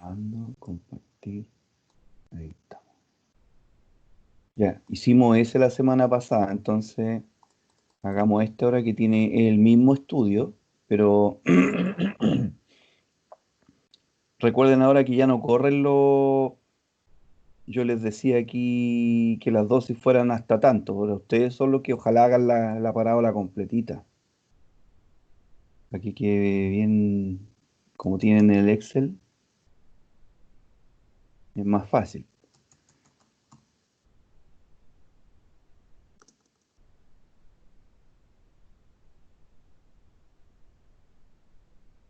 Ando, compartir. Ahí está. Ya, hicimos ese la semana pasada, entonces hagamos este ahora que tiene el mismo estudio, pero recuerden ahora que ya no corren los... Yo les decía aquí que las dosis fueran hasta tanto, pero ustedes son los que ojalá hagan la parábola completita. Aquí que bien, como tienen el Excel, es más fácil.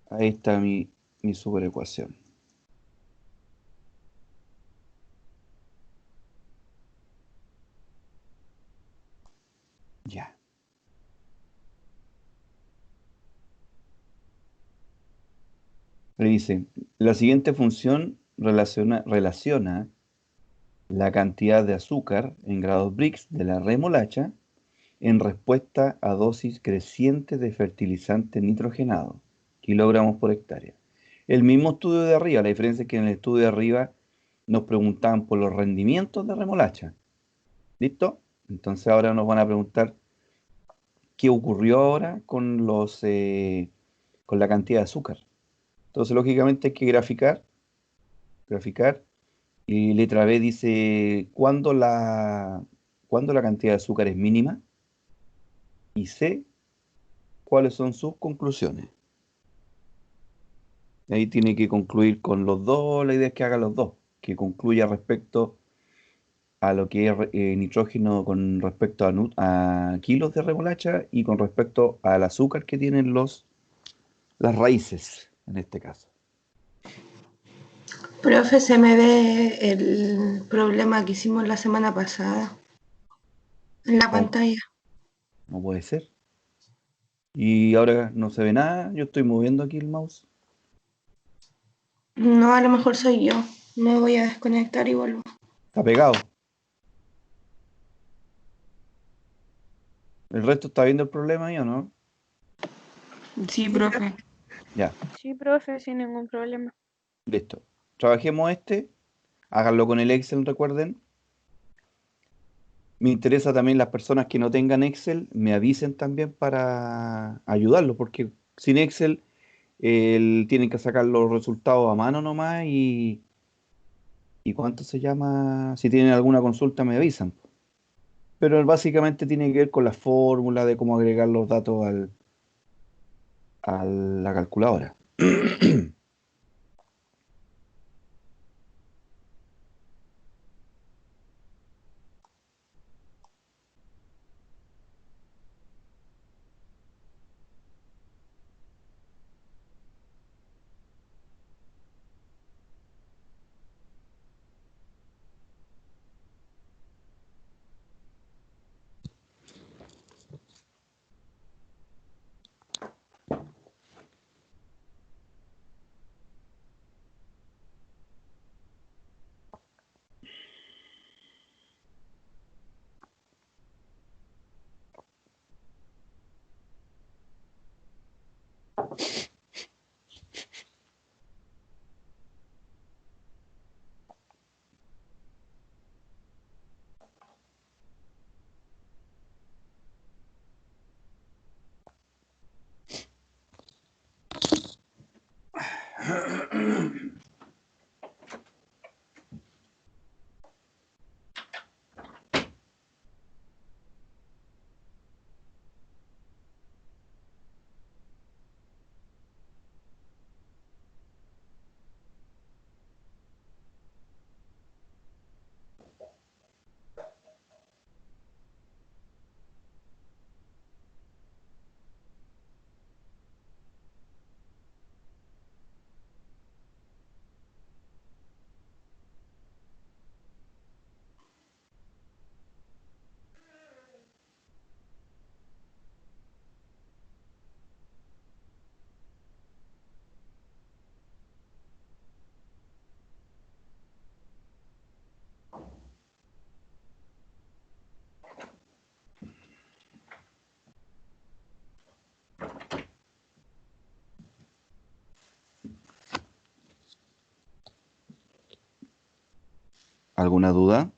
Ahí está mi superecuación. Ya. Le dice, la siguiente función relaciona la cantidad de azúcar en grados Brix de la remolacha en respuesta a dosis crecientes de fertilizante nitrogenado, kilogramos por hectárea. El mismo estudio de arriba, la diferencia es que en el estudio de arriba nos preguntaban por los rendimientos de remolacha. ¿Listo? Entonces ahora nos van a preguntar qué ocurrió ahora con con la cantidad de azúcar. Entonces, lógicamente hay que graficar, y letra B dice cuándo la cantidad de azúcar es mínima, y C, cuáles son sus conclusiones. Y ahí tiene que concluir con los dos, la idea es que haga los dos, que concluya respecto a lo que es nitrógeno con respecto a kilos de remolacha y con respecto al azúcar que tienen las raíces, en este caso. Profe, se me ve el problema que hicimos la semana pasada en la ¿Cómo? pantalla. No puede ser. Y ahora no se ve nada, yo estoy moviendo aquí el mouse. No, a lo mejor soy yo. Me voy a desconectar y vuelvo. Está pegado. ¿El resto está viendo el problema ahí o no? Sí, profe. Ya, Sí, profe, sin ningún problema. listo. Trabajemos este, háganlo con el Excel, recuerden. Me interesa también las personas que no tengan Excel, me avisen también para ayudarlos, porque sin Excel tienen que sacar los resultados a mano nomás y ¿cuánto se llama? Si tienen alguna consulta me avisan. Pero básicamente tiene que ver con la fórmula de cómo agregar los datos a la calculadora. ¿Alguna duda?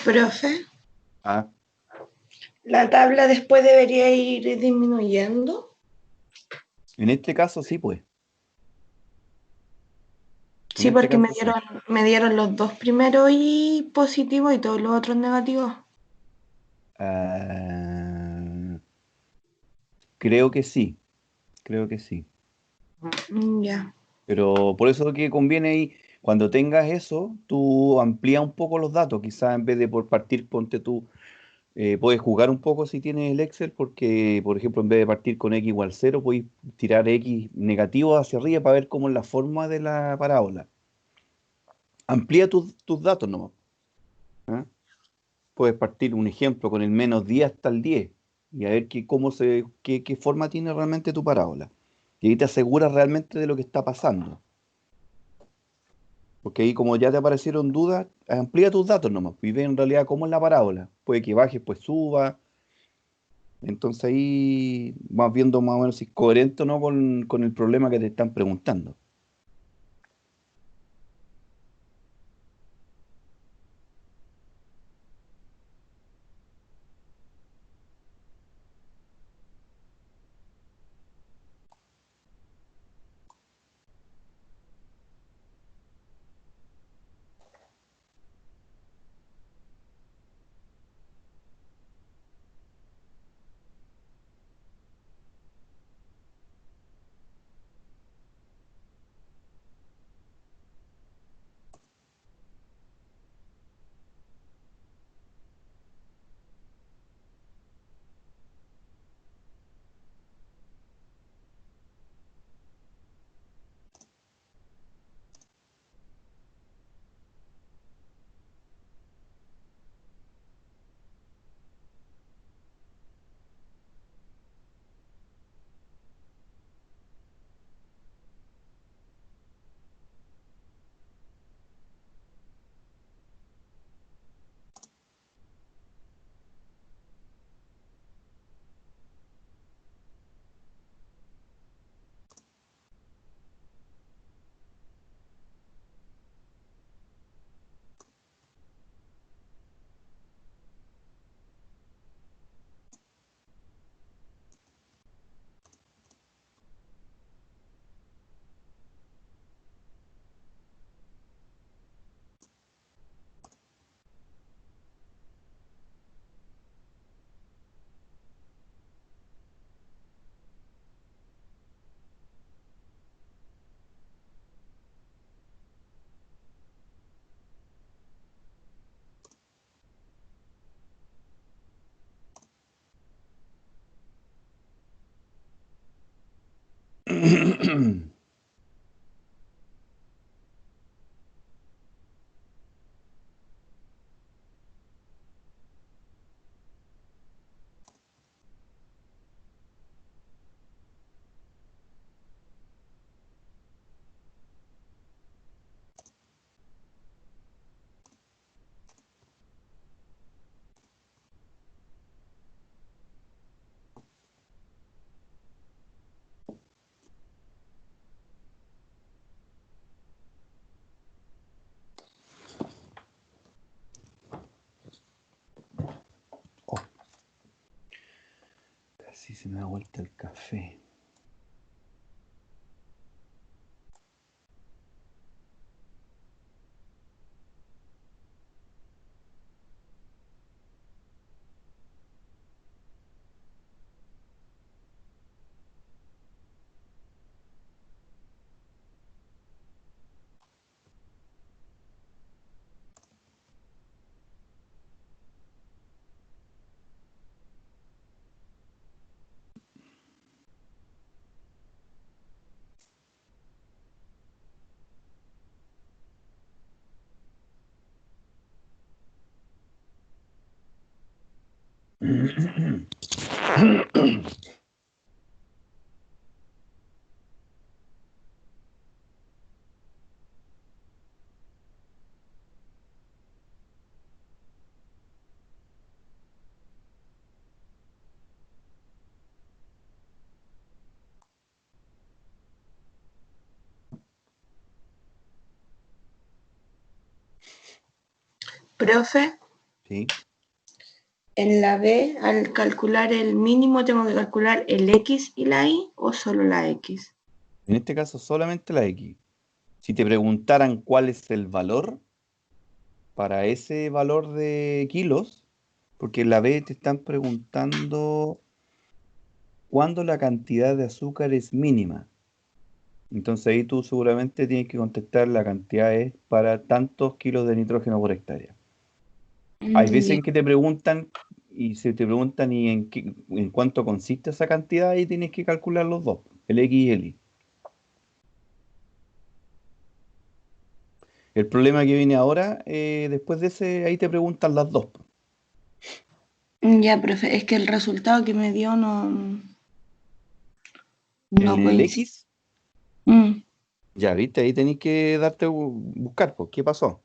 Profe, Ah, la tabla después debería ir disminuyendo. en este caso sí, pues. En Sí, este porque caso sí. me dieron los dos primeros y positivos y todos los otros negativos. Ah, creo que sí, creo que sí. Ya. Pero por eso que conviene ahí, cuando tengas eso, tú amplía un poco los datos. Quizás en vez de por partir, ponte tú, puedes jugar un poco si tienes el Excel, porque, por ejemplo, en vez de partir con x igual cero, puedes tirar x negativo hacia arriba para ver cómo es la forma de la parábola. Amplía tus datos nomás. ¿Ah? Puedes partir un ejemplo con el -10 hasta el 10 y a ver qué forma tiene realmente tu parábola. Y ahí te aseguras realmente de lo que está pasando. Porque ahí como ya te aparecieron dudas, amplía tus datos nomás y ve en realidad cómo es la parábola. Puede que baje, pues suba. Entonces ahí vas viendo más o menos si es coherente o no con el problema que te están preguntando. Sí, se me da vuelta el café. Profe, Sí. en la B, al calcular el mínimo, ¿tengo que calcular el X y la Y o solo la X? En este caso solamente la X. Si te preguntaran cuál es el valor para ese valor de kilos, porque en la B te están preguntando cuándo la cantidad de azúcar es mínima. Entonces ahí tú seguramente tienes que contestar la cantidad es para tantos kilos de nitrógeno por hectárea. Hay veces Ya. en que te preguntan y se te preguntan y en cuánto consiste esa cantidad y tienes que calcular los dos, el X y el Y. El problema que viene ahora, después de ese, ahí te preguntan las dos. Ya, profe, es que el resultado que me dio En no el coincide. X, Mm. ya viste, ahí tenés que darte buscar, pues, ¿qué pasó?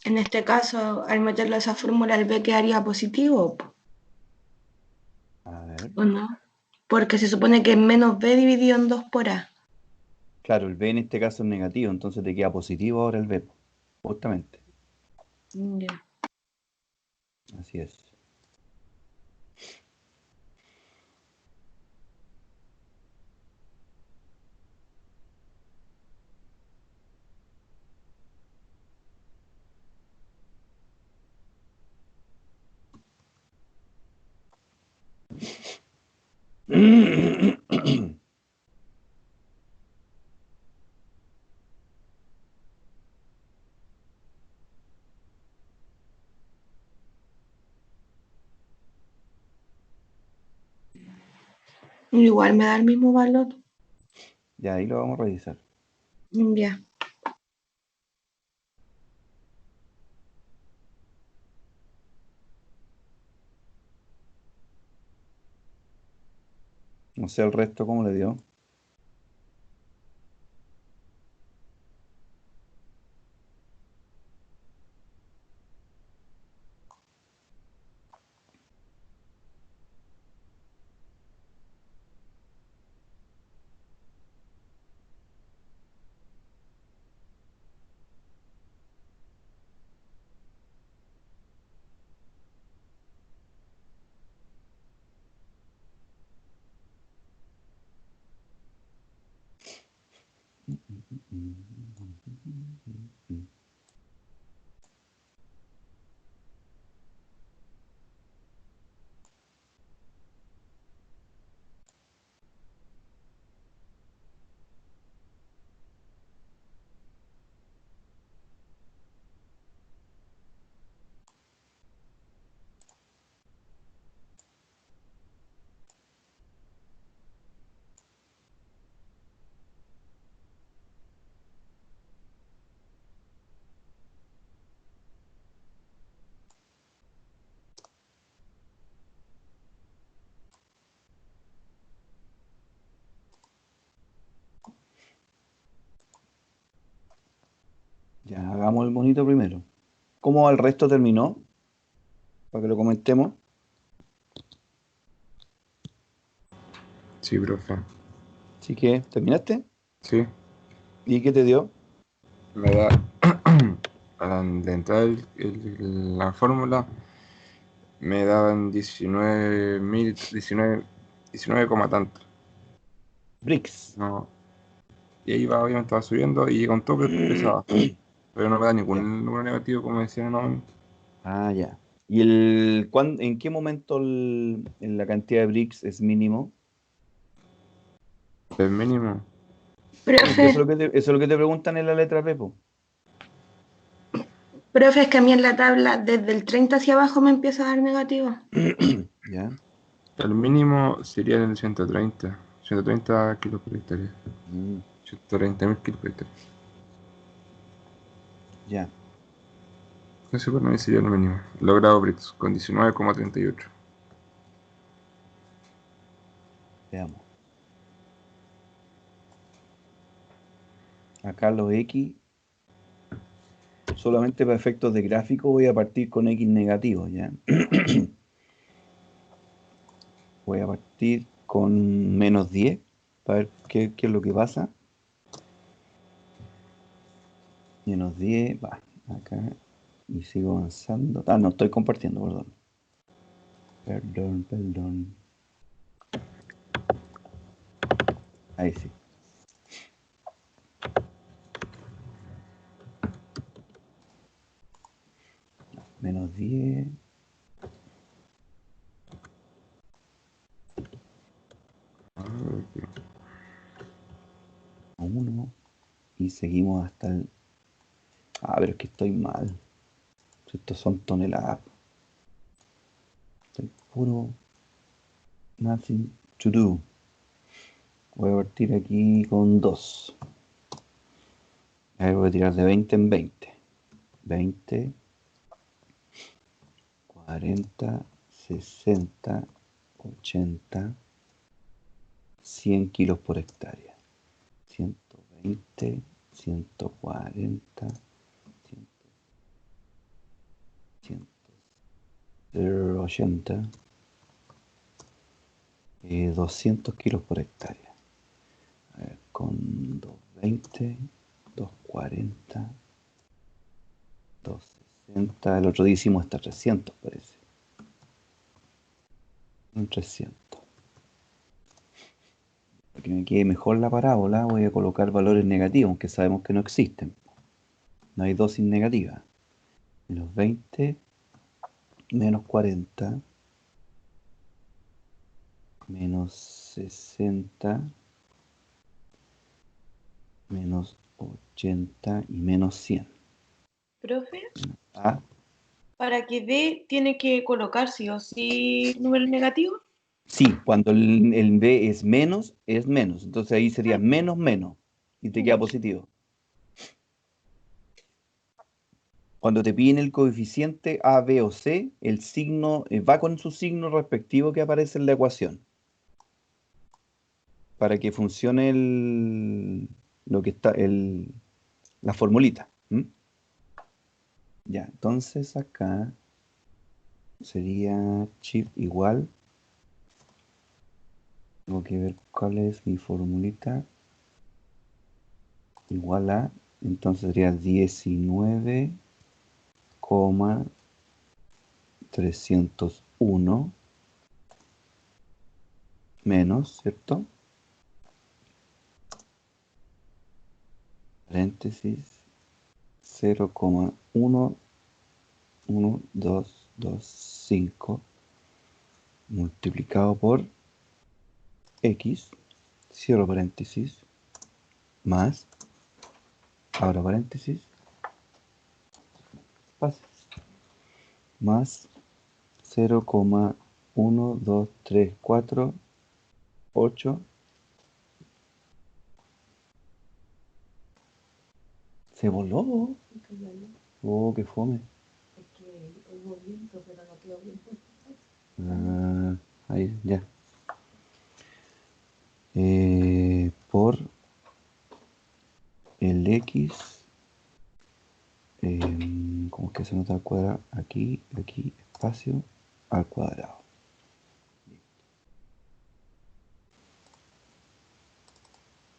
En este caso, al meterle esa fórmula, el B quedaría positivo, A ver, ¿o no? Porque se supone que es menos B dividido en 2 por A. claro, el B en este caso es negativo, entonces te queda positivo ahora el B, po, justamente. Ya. Así es. Igual me da el mismo valor. Ya, ahí lo vamos a revisar. Ya. No sé el resto cómo le dio. Ya, hagamos el monito primero. ¿Cómo el resto terminó? Para que lo comentemos. Sí, profe. Así que, ¿terminaste? Sí, ¿Y qué te dio? me da. Al entrar la fórmula, me daban 19 coma tanto. Bricks. No, y ahí va, obviamente va subiendo y llega un tope pesado. Pero no me da Ya. ningún número negativo, como decían, no. Ah, ya. ¿Y en qué momento en la cantidad de bricks es mínimo? El mínimo. Porque Profe, eso es lo que te preguntan en la letra P, po. profe, es que a mí en la tabla desde el 30 hacia abajo me empieza a dar negativo. Ya. El mínimo sería el 130 kilos por hectárea. Mm, 130.000 kilos por hectárea. ya. Ese para mí sería el mínimo. Logrado Brix con 19,38. Veamos. Acá los X, solamente para efectos de gráfico voy a partir con X negativos, ¿ya? Voy a partir con -10 para ver qué es lo que pasa. -10, va, acá, y sigo avanzando. Ah, no, estoy compartiendo, perdón. Perdón. Ahí sí. -10. Ah, 1. Y seguimos hasta el... Ah, pero es que estoy mal. Estos son toneladas. Estoy puro... Nothing to do. Voy a partir aquí con 2. A ver, voy a tirar de 20 en 20. 20, 40, 60, 80, 100 kilos por hectárea. 120, 140, 100, 180, 200 kilos por hectárea. A ver, con 220, 240, 260. El otro día hicimos hasta 300, parece. Un 300. Para que me quede mejor la parábola, voy a colocar valores negativos, aunque sabemos que no existen. No hay dosis negativa. -20, -40, -60, -80 y -100. Profe, Ah, para que D tiene que colocar sí o sí número negativo. sí, cuando el B es menos. Entonces ahí sería menos menos y te queda Ya. positivo. Cuando te piden el coeficiente A, B o C, el signo va con su signo respectivo que aparece en la ecuación para que funcione lo que está la formulita. ¿M? Ya, entonces acá sería shift igual. Tengo que ver cuál es mi formulita. Igual a, entonces sería 19,301 menos, ¿cierto? Paréntesis 0,11225 multiplicado por X, cierro paréntesis, más, abro paréntesis, más 0,12348. Se voló. Oh, qué fome. Ah, ahí, ya. Por el X ¿Cómo es que se nota al cuadrado? Aquí, espacio, al cuadrado.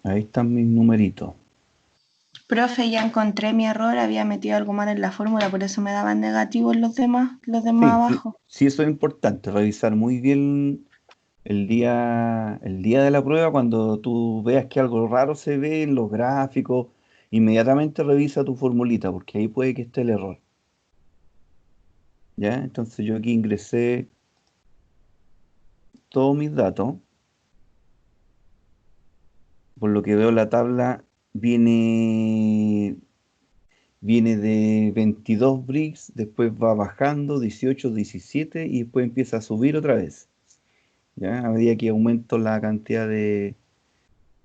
Ahí están mis numeritos. Profe, ya encontré mi error, había metido algo mal en la fórmula, por eso me daban negativos los demás Sí, abajo. sí, eso es importante, revisar muy bien el día de la prueba, cuando tú veas que algo raro se ve en los gráficos, inmediatamente revisa tu formulita, porque ahí puede que esté el error. ¿Ya? Entonces yo aquí ingresé todos mis datos. Por lo que veo la tabla viene de 22 bricks, después va bajando, 18, 17 y después empieza a subir otra vez. ¿Ya? A medida que aumento la cantidad de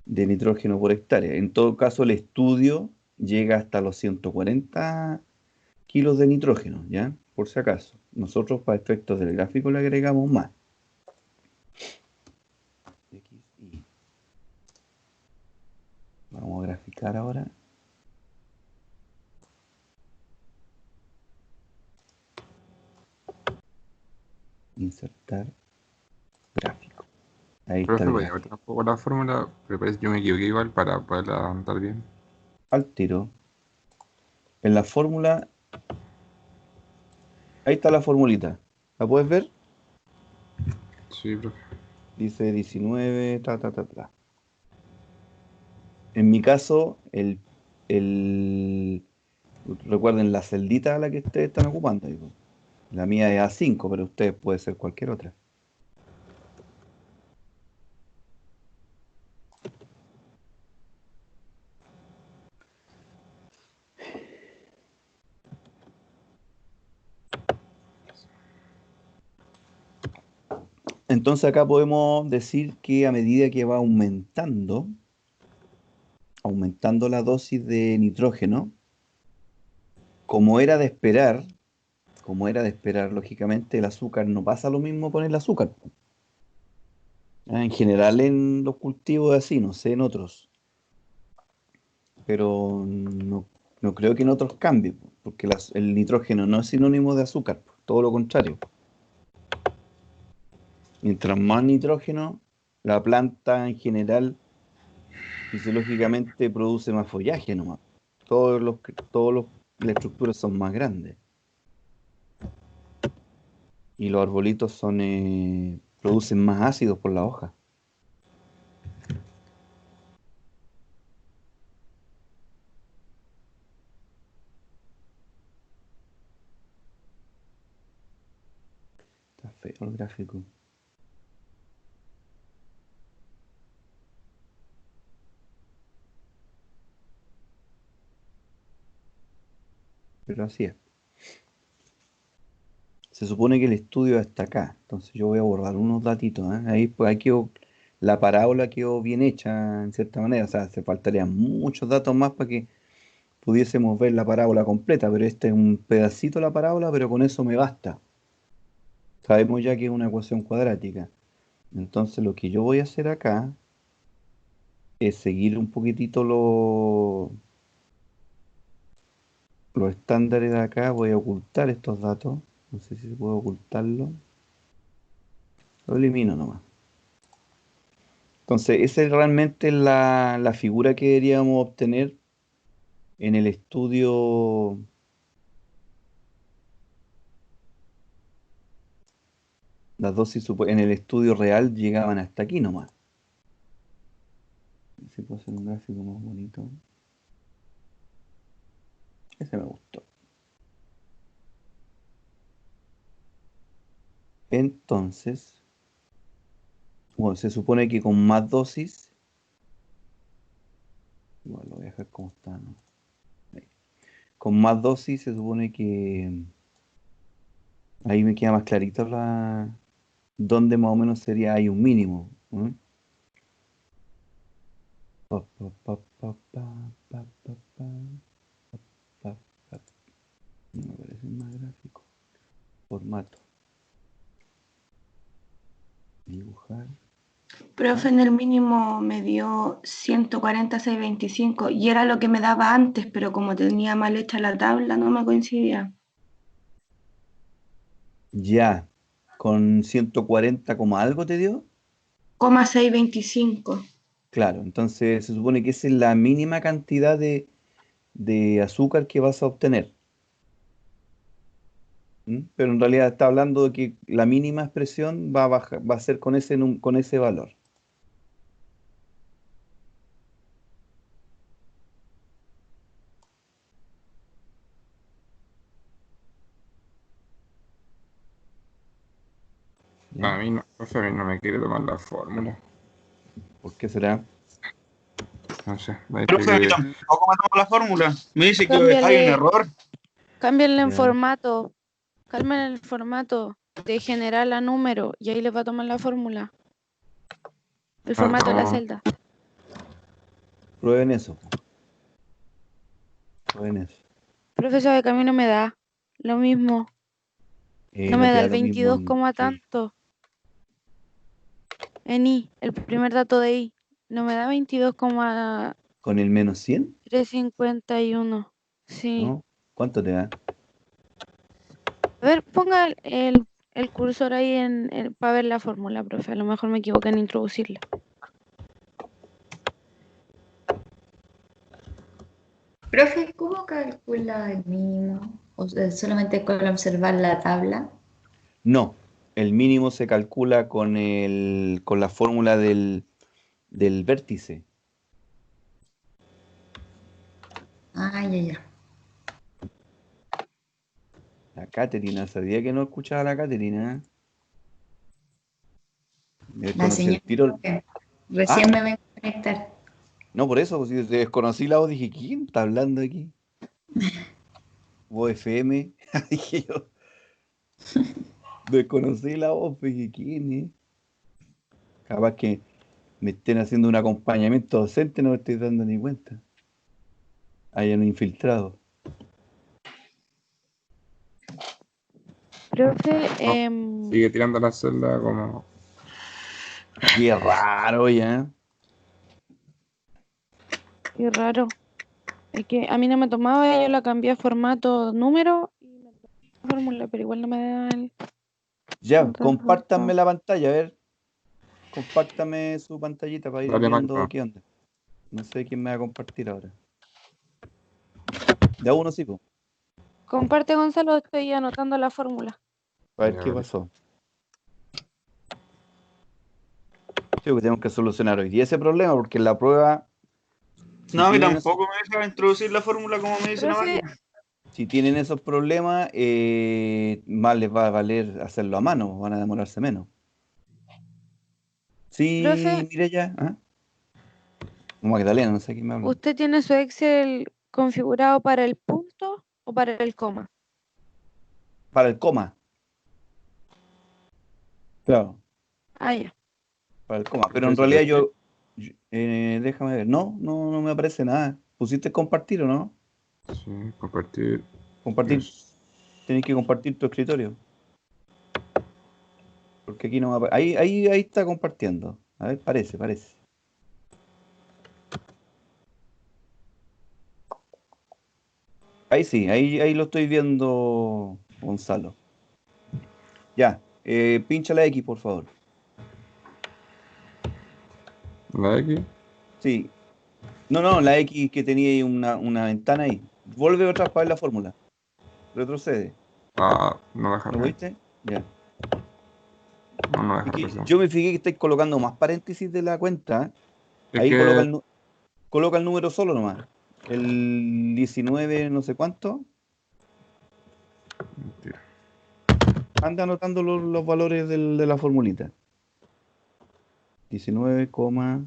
nitrógeno por hectárea. En todo caso, el estudio llega hasta los 140 kilos de nitrógeno, ¿ya? Por si acaso. Nosotros, para efectos del gráfico, le agregamos más. XY. Vamos a graficar ahora. Insertar gráfico. Ahí está Profe, el voy a gráfico. ver un poco la fórmula, pero parece que yo me equivoqué igual para poderla andar bien. Al tiro. En la fórmula, ahí está la formulita. ¿La puedes ver? Sí, profe. Dice 19, ta, ta, ta, ta. En mi caso, recuerden la celdita a la que ustedes están ocupando. Digo. La mía es A5, pero ustedes puede ser cualquier otra. Entonces acá podemos decir que a medida que va aumentando la dosis de nitrógeno, como era de esperar, lógicamente el azúcar no pasa lo mismo con el azúcar. En general en los cultivos es así, no sé en otros, pero no creo que en otros cambie, porque el nitrógeno no es sinónimo de azúcar, todo lo contrario. Mientras más nitrógeno, la planta en general fisiológicamente produce más follaje nomás. Las estructuras son más grandes y los arbolitos producen más ácidos por la hoja. Está feo el gráfico. Pero así es. Se supone que el estudio está acá, entonces yo voy a borrar unos datitos, ¿eh? Ahí, pues, la parábola quedó bien hecha en cierta manera, o sea, se faltarían muchos datos más para que pudiésemos ver la parábola completa, pero este es un pedacito de la parábola, pero con eso me basta. Sabemos ya que es una ecuación cuadrática. Entonces lo que yo voy a hacer acá es seguir un poquitito los estándares de acá, voy a ocultar estos datos, no sé si puedo ocultarlo, lo elimino nomás. Entonces, esa es realmente la figura que deberíamos obtener en el estudio. Las dosis en el estudio real llegaban hasta aquí nomás. A ver si puedo hacer un gráfico más bonito. Ese me gustó. Entonces, bueno, se supone que con más dosis, igual lo voy a dejar como está, ¿no? Ahí. Con más dosis se supone que ahí me queda más clarito dónde más o menos hay un mínimo. ¿No? Pa, pa, pa, pa, pa, pa, pa, pa, pa, pa. No me parece más gráfico. Formato. Dibujar. Profe, en el mínimo me dio 146,25 y era lo que me daba antes, pero como tenía mal hecha la tabla no me coincidía. Ya, con 140 como algo te dio. 6,25. Claro, entonces se supone que esa es la mínima cantidad de azúcar que vas a obtener. ¿Mm? Pero en realidad está hablando de que la mínima expresión va a bajar, va a ser con con ese valor. ¿Ya? A mí no, profe, a mí no me quiere tomar la fórmula. ¿Por qué será? No sé, me dice Profe, a mí que tampoco me tomo la fórmula. Me dice que hay un Cámbiale, error. cámbienle en Ya. formato. Calmen el formato de general a número y ahí les va a tomar la fórmula. El formato de la no, celda. Prueben eso. Prueben eso. Profesor, de camino me da lo mismo. No No me te da da el lo mismo 22, que tanto. En I, el primer dato de I. No me da 22,351. con el menos 100, Sí. ¿no? ¿Cuánto te da? A ver, ponga el cursor ahí para ver la fórmula, profe. A lo mejor me equivoqué en introducirla. Profe, ¿cómo calcula el mínimo? ¿O sea, solamente con observar la tabla? No, el mínimo se calcula con la fórmula del vértice. Ah, ya, ya. La Caterina, sabía que no escuchaba a la Caterina. La Desconocí el señora tiro. Ah, recién me vengo a conectar. no, por eso, pues, si desconocí la voz, dije, ¿quién está hablando aquí? Voz FM. Dije yo, desconocí la voz, pues, dije, ¿quién es? Capaz que me estén haciendo un acompañamiento docente, no me estoy dando ni cuenta. Hayan infiltrado. Profe, no, sigue tirando la celda como Qué raro, ya. qué raro. Es que a mí no me tomaba y yo la cambié a formato número y me tomó la fórmula, pero igual no me da el Ya, compártanme resultado. la pantalla, a ver. Compártame su pantallita para ir dale viendo Magno. qué onda. No sé quién me va a compartir ahora. De a uno sí, pues. Comparte, Gonzalo, estoy anotando la fórmula. A ver Ya, qué vale. pasó. Sí, porque tenemos que solucionar hoy día ese problema, porque en la prueba, si No, a mí tienen esos, tampoco me deja introducir la fórmula como me dice la Profe, máquina. si tienen esos problemas, más les va a valer hacerlo a mano, van a demorarse menos. profe, Sí, mire ya. ¿Ah? Magdalena, no sé quién me habla. ¿usted tiene su Excel configurado para el punto o para el coma? Para el coma, claro, Ah, ya. para el coma. Pero ¿Qué en dice realidad Lexi? déjame ver. No me aparece nada. ¿Pusiste compartir o no? Sí, compartir. Compartir, Yes. tenés que compartir tu escritorio. Porque aquí no me aparece. Ahí está compartiendo. A ver, parece. Ahí sí, ahí lo estoy viendo, Gonzalo. Ya, pincha la X, por favor. La X. Sí. No, la X que tenía ahí una ventana ahí. Vuelve otra vez para ver la fórmula. Retrocede. Ah, no deja ¿Lo ver. viste? Ya. No Es deja que recién. yo me fijé que estáis colocando más paréntesis de la cuenta. Es Ahí que. coloca el número solo nomás. El 19 no sé cuánto. Mentira. Anda anotando los valores de la formulita. 19, coma.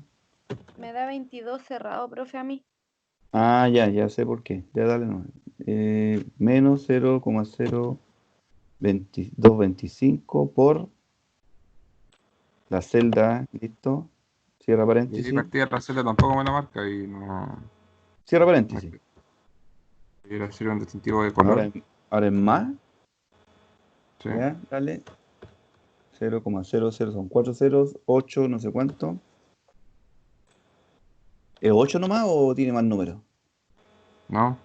Me da 22 cerrado, profe, a mí. Ah, ya sé por qué. Ya dale nomás. Menos 0,02225 por la celda. ¿Listo? Cierra Y ahí paréntesis. partida la celda tampoco me la marca y no. Cierra No es paréntesis. que era ser un distintivo de Ahora, color. ahora en más. Sí. Ya, dale. 0,00 son 4 ceros, 8 no sé cuánto. ¿Es 8 nomás o tiene más números? ¿No?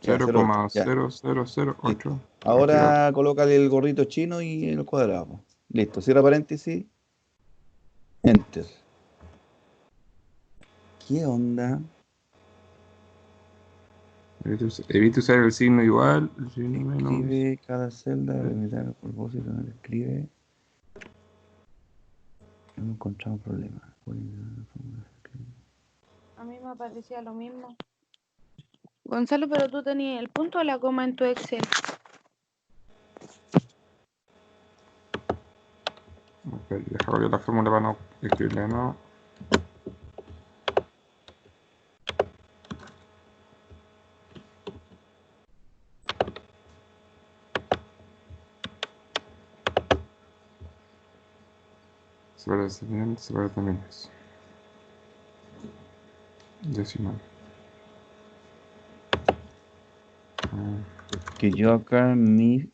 Ya, 0,8. Ya, 0,0008. listo. Ahora colócale el gorrito chino y el cuadrado, po. Listo, cierra paréntesis. Enter. ¿Qué onda? Evita usar el signo igual, el signo menos. Escribe cada celda, delimitar el propósito, no le escribe. No encontramos problema. A mí me parecía lo mismo. Gonzalo, pero tú tenías el punto o la coma en tu Excel. Ok, deja abrir la fórmula para no escribirla de nuevo. Separar también es. Decimal. Que yo acá en mi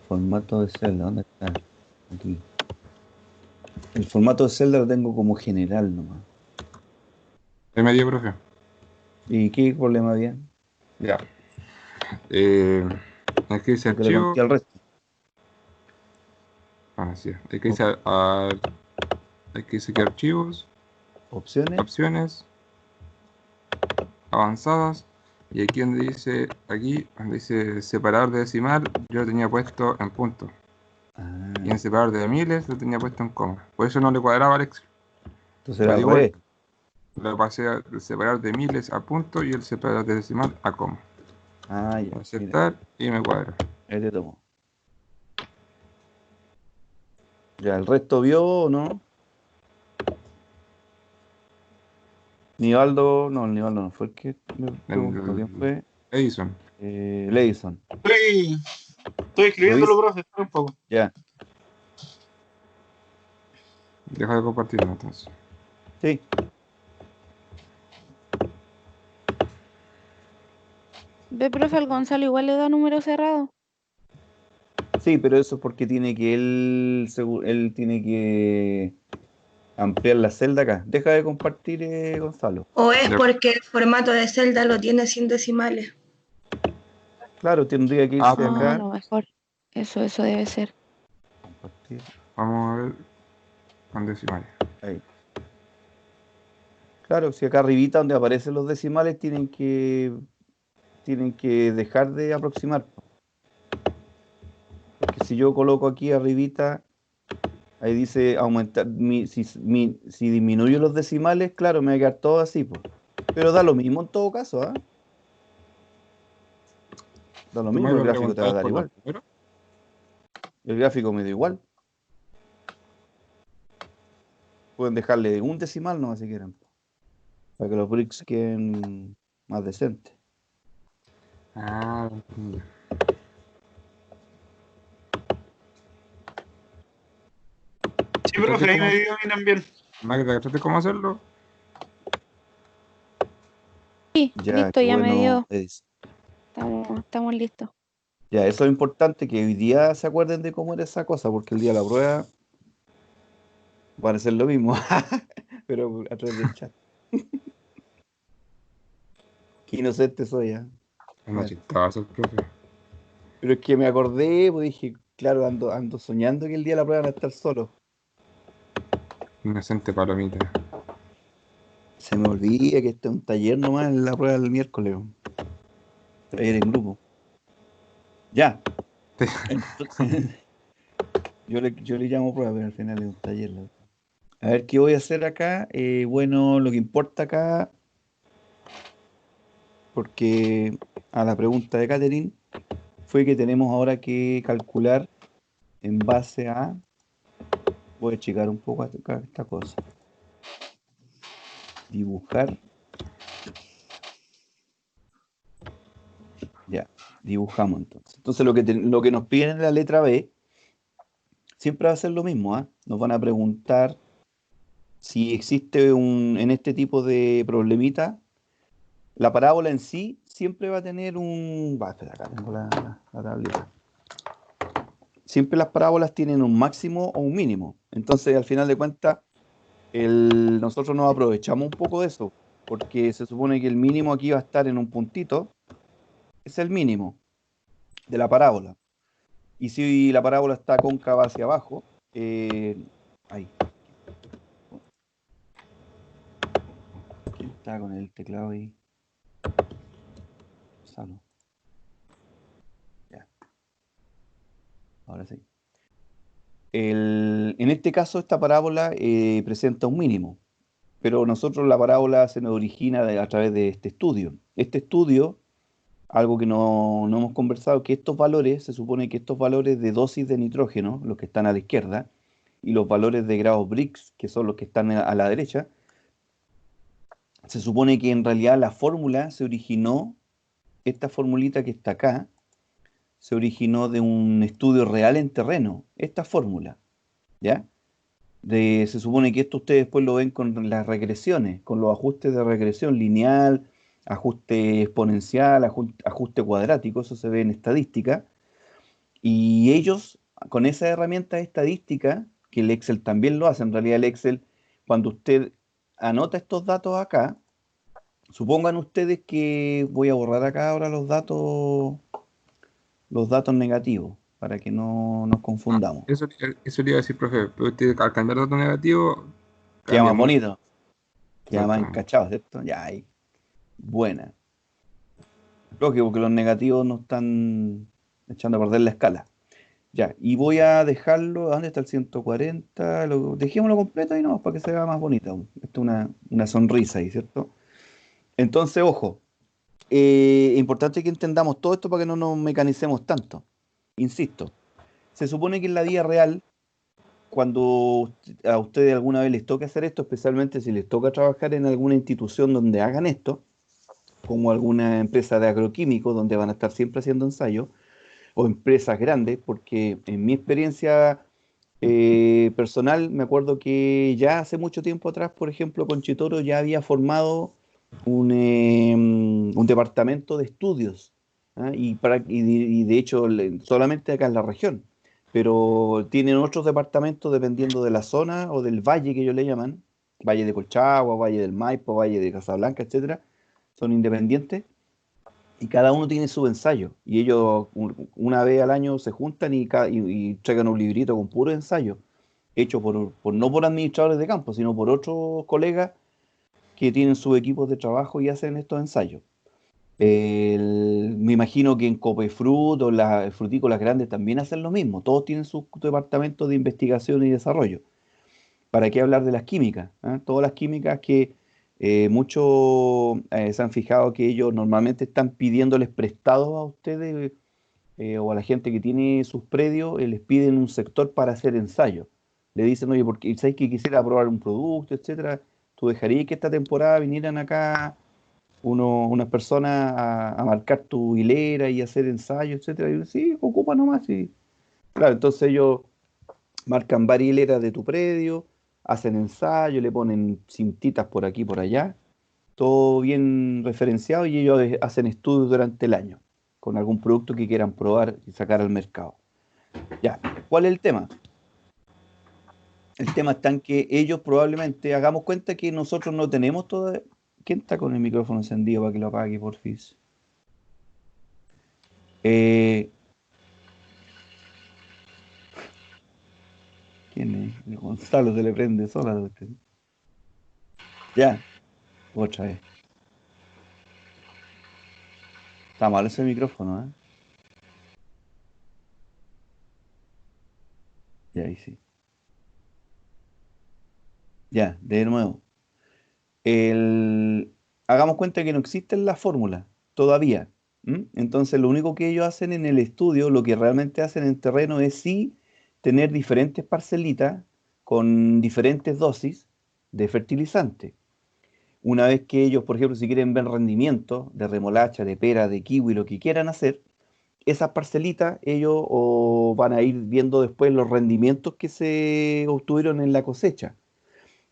formato de celda, ¿dónde está? Aquí. El formato de celda lo tengo como general nomás. ¿Qué me dio, profe? ¿Y qué problema había? Ya. Aquí dice Porque le archivo. conté al resto. Sí. Aquí dice, aquí dice que archivos, Opciones. opciones, avanzadas. Y aquí donde dice separador de decimal, yo lo tenía puesto en punto. Y en separador de miles lo tenía puesto en coma. Por eso no le cuadraba al Excel. Entonces era al revés. Lo pasé del separador de miles a punto y el separador de decimal a coma. Ya. Aceptar y me cuadra. Ahí te tomo. Ya, ¿el resto vio o no? Nivaldo, no, el Nivaldo no fue el que me preguntó. ¿Quién fue? Edison. Leison. Estoy escribiéndolo, profe, espera un poco. Ya. Deja de compartirlo entonces. Sí. Ve, profe, al Gonzalo igual le da número cerrado. Sí, pero eso es porque tiene que él tiene que ampliar la celda acá. Deja de compartir, Gonzalo. O es Ya. porque el formato de celda lo tiene sin decimales. Claro, tendría que irse pues, Ah, acá. a lo mejor. Eso debe ser. Compartir. vamos a ver con decimales. Ahí. Claro, si acá arribita donde aparecen los decimales tienen que dejar de aproximar. Porque si yo coloco aquí arribita, ahí dice aumentar, si disminuyo los decimales, claro, me va a quedar todo así, pues. Pero da lo mismo en todo caso, ¿ah? Da lo ¿Tú me mismo, el vas a gráfico te va a preguntar dar por los igual. números? El gráfico me da igual. Pueden dejarle un decimal nomás si quieren, para que los bricks queden más decentes. Entendí. Sí, profe, ahí me dio a mí también. Magda, ¿cachaste cómo hacerlo? Sí, Ya, listo, qué ya me bueno, dio. Edison. Estamos listos. Ya, eso es importante que hoy día se acuerden de cómo era esa cosa, porque el día de la prueba van a ser lo mismo, pero a través del chat. Qué inocente soy, ¿ah? No Bueno, chistoso el profe. pero es que me acordé, pues dije, claro, ando soñando que el día de la prueba van a estar solos. Inocente palomita. Se me olvida que este es un taller nomás en la prueba del miércoles. Taller en grupo. Ya. Entonces, yo le llamo prueba, pero al final es un taller. A ver, ¿qué voy a hacer acá? Bueno, lo que importa acá, porque a la pregunta de Catherine, fue que tenemos ahora que calcular en base a... Voy a checar un poco acá esta cosa. Dibujar. Ya, dibujamos entonces. Entonces lo que nos piden en la letra B siempre va a ser lo mismo, ¿ah? Nos van a preguntar si existe en este tipo de problemita, la parábola en sí siempre va a tener un... espera, acá tengo la tableta. siempre las parábolas tienen un máximo o un mínimo. Entonces, al final de cuentas, nosotros nos aprovechamos un poco de eso, porque se supone que el mínimo aquí va a estar en un puntito, es el mínimo de la parábola. Y si la parábola está cóncava hacia abajo, ahí. ¿Quién está con el teclado ahí? Salo. Ya. Ahora sí. En este caso, esta parábola presenta un mínimo, pero nosotros la parábola se nos origina a través de este estudio. Este estudio, algo que no hemos conversado, que estos valores, se supone que estos valores de dosis de nitrógeno, los que están a la izquierda, y los valores de grados Brix, que son los que están a la derecha, se supone que en realidad la fórmula se originó, esta formulita que está acá, se originó de un estudio real en terreno, esta fórmula, ¿ya? Se supone que esto ustedes después lo ven con las regresiones, con los ajustes de regresión lineal, ajuste exponencial, ajuste cuadrático, eso se ve en estadística. Y ellos, con esa herramienta de estadística, que el Excel también lo hace, en realidad el Excel, cuando usted anota estos datos acá, supongan ustedes que voy a borrar acá ahora los datos negativos, para que no nos confundamos. Eso le iba a decir, profe. Pero usted, al cambiar dato negativo, Queda cambia más mucho. bonito, queda más encachado, ¿cierto? Ya, ahí. Buena. Lógico, porque los negativos no están echando a perder la escala. Ya, y voy a dejarlo, ¿a dónde está el 140? Dejémoslo completo ahí no, para que se vea más bonito. Esto es una sonrisa ahí, ¿cierto? Entonces, ojo, importante que entendamos todo esto para que no nos mecanicemos tanto. Insisto, se supone que en la vida real, cuando a ustedes alguna vez les toque hacer esto, especialmente si les toca trabajar en alguna institución donde hagan esto, como alguna empresa de agroquímicos donde van a estar siempre haciendo ensayos, o empresas grandes, porque en mi experiencia personal me acuerdo que ya hace mucho tiempo atrás, por ejemplo, Conchitoro ya había formado un departamento de estudios, ¿ah? Y de hecho solamente acá en la región, pero tienen otros departamentos dependiendo de la zona o del valle que ellos le llaman, Valle de Colchagua, Valle del Maipo, Valle de Casablanca, etcétera, son independientes y cada uno tiene su ensayo. Y ellos una vez al año se juntan y traigan un librito con puro ensayo, hecho no por administradores de campo, sino por otros colegas que tienen sus equipos de trabajo y hacen estos ensayos. Me imagino que en Copefrut o las frutícolas grandes también hacen lo mismo. Todos tienen sus departamentos de investigación y desarrollo. ¿Para qué hablar de las químicas? ¿Ah? Todas las químicas que muchos se han fijado que ellos normalmente están pidiéndoles prestados a ustedes o a la gente que tiene sus predios, les piden un sector para hacer ensayos. Le dicen, oye, porque sabes que quisiera probar un producto, etcétera. ¿Tú dejarías que esta temporada vinieran acá unas personas a marcar tu hilera y hacer ensayos, etcétera? Y yo, sí, ocupa nomás. Sí. Claro, entonces ellos marcan varias hileras de tu predio, hacen ensayos, le ponen cintitas por aquí, por allá, todo bien referenciado y ellos hacen estudios durante el año con algún producto que quieran probar y sacar al mercado. Ya, ¿cuál es el tema? El tema está en que ellos probablemente hagamos cuenta que nosotros no tenemos toda... ¿Quién está con el micrófono encendido para que lo apague, porfis? ¿Quién es? El Gonzalo se le prende sola. Ya, otra vez. Está mal ese micrófono, ¿eh? Ya, ahí sí. Ya, de nuevo. Hagamos cuenta que no existe la fórmula todavía. ¿M? Entonces, lo único que ellos hacen en el estudio, lo que realmente hacen en terreno es sí tener diferentes parcelitas con diferentes dosis de fertilizante. Una vez que ellos, por ejemplo, si quieren ver rendimiento de remolacha, de pera, de kiwi, lo que quieran hacer, esas parcelitas ellos van a ir viendo después los rendimientos que se obtuvieron en la cosecha.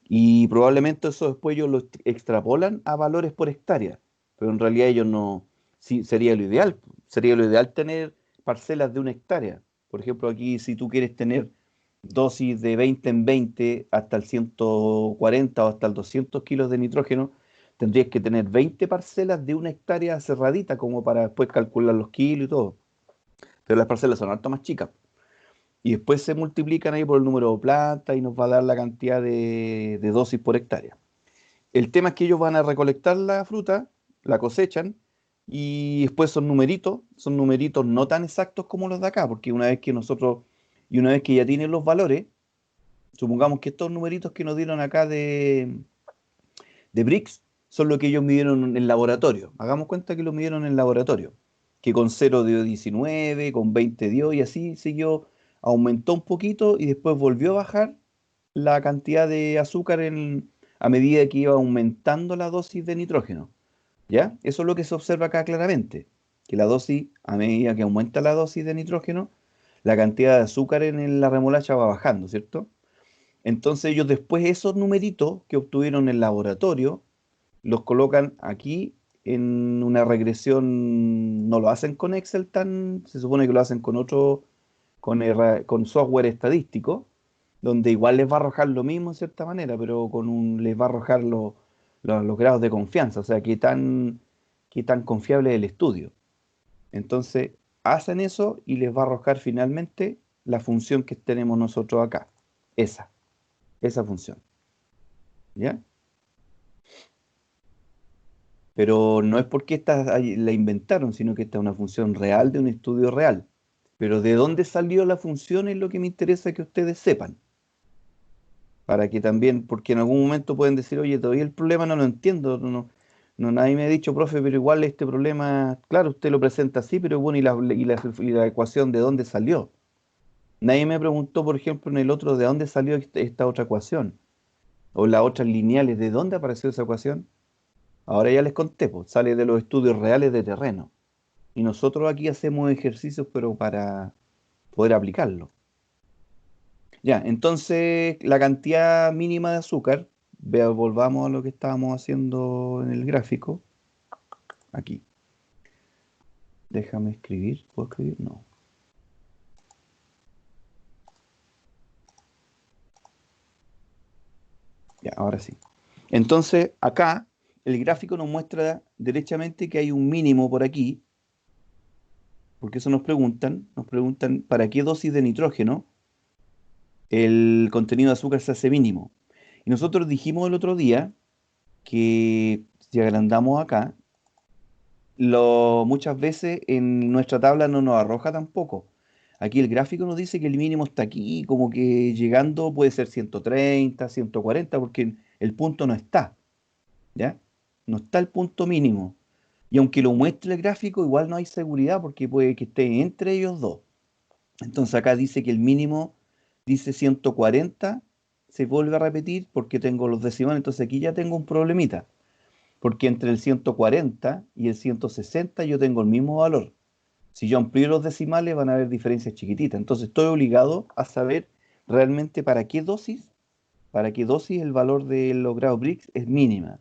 Y probablemente eso después ellos lo extrapolan a valores por hectárea, pero en realidad ellos no, sí, sería lo ideal tener parcelas de 1 hectárea, Por ejemplo, aquí si tú quieres tener dosis de 20 en 20 hasta el 140 o hasta el 200 kilos de nitrógeno, tendrías que tener 20 parcelas de 1 hectárea cerradita como para después calcular los kilos y todo. Pero las parcelas son harto más chicas. Y después se multiplican ahí por el número de plantas y nos va a dar la cantidad de dosis por hectárea. El tema es que ellos van a recolectar la fruta, la cosechan, y después son numeritos no tan exactos como los de acá, porque una vez que ya tienen los valores, supongamos que estos numeritos que nos dieron acá de Brix son lo que ellos midieron en el laboratorio. Hagamos cuenta que lo midieron en el laboratorio, que con 0 dio 19, con 20 dio, y así siguió, aumentó un poquito y después volvió a bajar la cantidad de azúcar a medida que iba aumentando la dosis de nitrógeno. ¿Ya? Eso es lo que se observa acá claramente, que la dosis, a medida que aumenta la dosis de nitrógeno, la cantidad de azúcar en la remolacha va bajando, ¿cierto? Entonces ellos después esos numeritos que obtuvieron en el laboratorio, los colocan aquí en una regresión, no lo hacen con Excel se supone que lo hacen con con software estadístico, donde igual les va a arrojar lo mismo en cierta manera, pero les va a arrojar los grados de confianza, o sea, qué tan confiable es el estudio. Entonces, hacen eso y les va a arrojar finalmente la función que tenemos nosotros acá, esa función, ¿ya? Pero no es porque la inventaron, sino que esta es una función real de un estudio real. Pero de dónde salió la función es lo que me interesa que ustedes sepan. Para que también, porque en algún momento pueden decir, oye, todavía el problema no lo entiendo, nadie me ha dicho, profe, pero igual este problema, claro, usted lo presenta así, pero bueno, ¿y la ecuación de dónde salió? Nadie me preguntó, por ejemplo, en el otro, de dónde salió esta otra ecuación, o las otras lineales, ¿de dónde apareció esa ecuación? Ahora ya les conté, pues, sale de los estudios reales de terreno. Y nosotros aquí hacemos ejercicios, pero para poder aplicarlo. Ya, entonces la cantidad mínima de azúcar, volvamos a lo que estábamos haciendo en el gráfico. Aquí. Déjame escribir. ¿Puedo escribir? No. Ya, ahora sí. Entonces, acá el gráfico nos muestra derechamente que hay un mínimo por aquí, porque eso nos preguntan para qué dosis de nitrógeno el contenido de azúcar se hace mínimo. Y nosotros dijimos el otro día que si agrandamos acá, muchas veces en nuestra tabla no nos arroja tampoco. Aquí el gráfico nos dice que el mínimo está aquí, como que llegando puede ser 130, 140, porque el punto no está, ¿ya? No está el punto mínimo. Y aunque lo muestre el gráfico, igual no hay seguridad porque puede que esté entre ellos dos. Entonces acá dice que el mínimo dice 140, se vuelve a repetir porque tengo los decimales, entonces aquí ya tengo un problemita, porque entre el 140 y el 160 yo tengo el mismo valor. Si yo amplío los decimales van a haber diferencias chiquititas, entonces estoy obligado a saber realmente para qué dosis el valor de los grados Brix es mínima.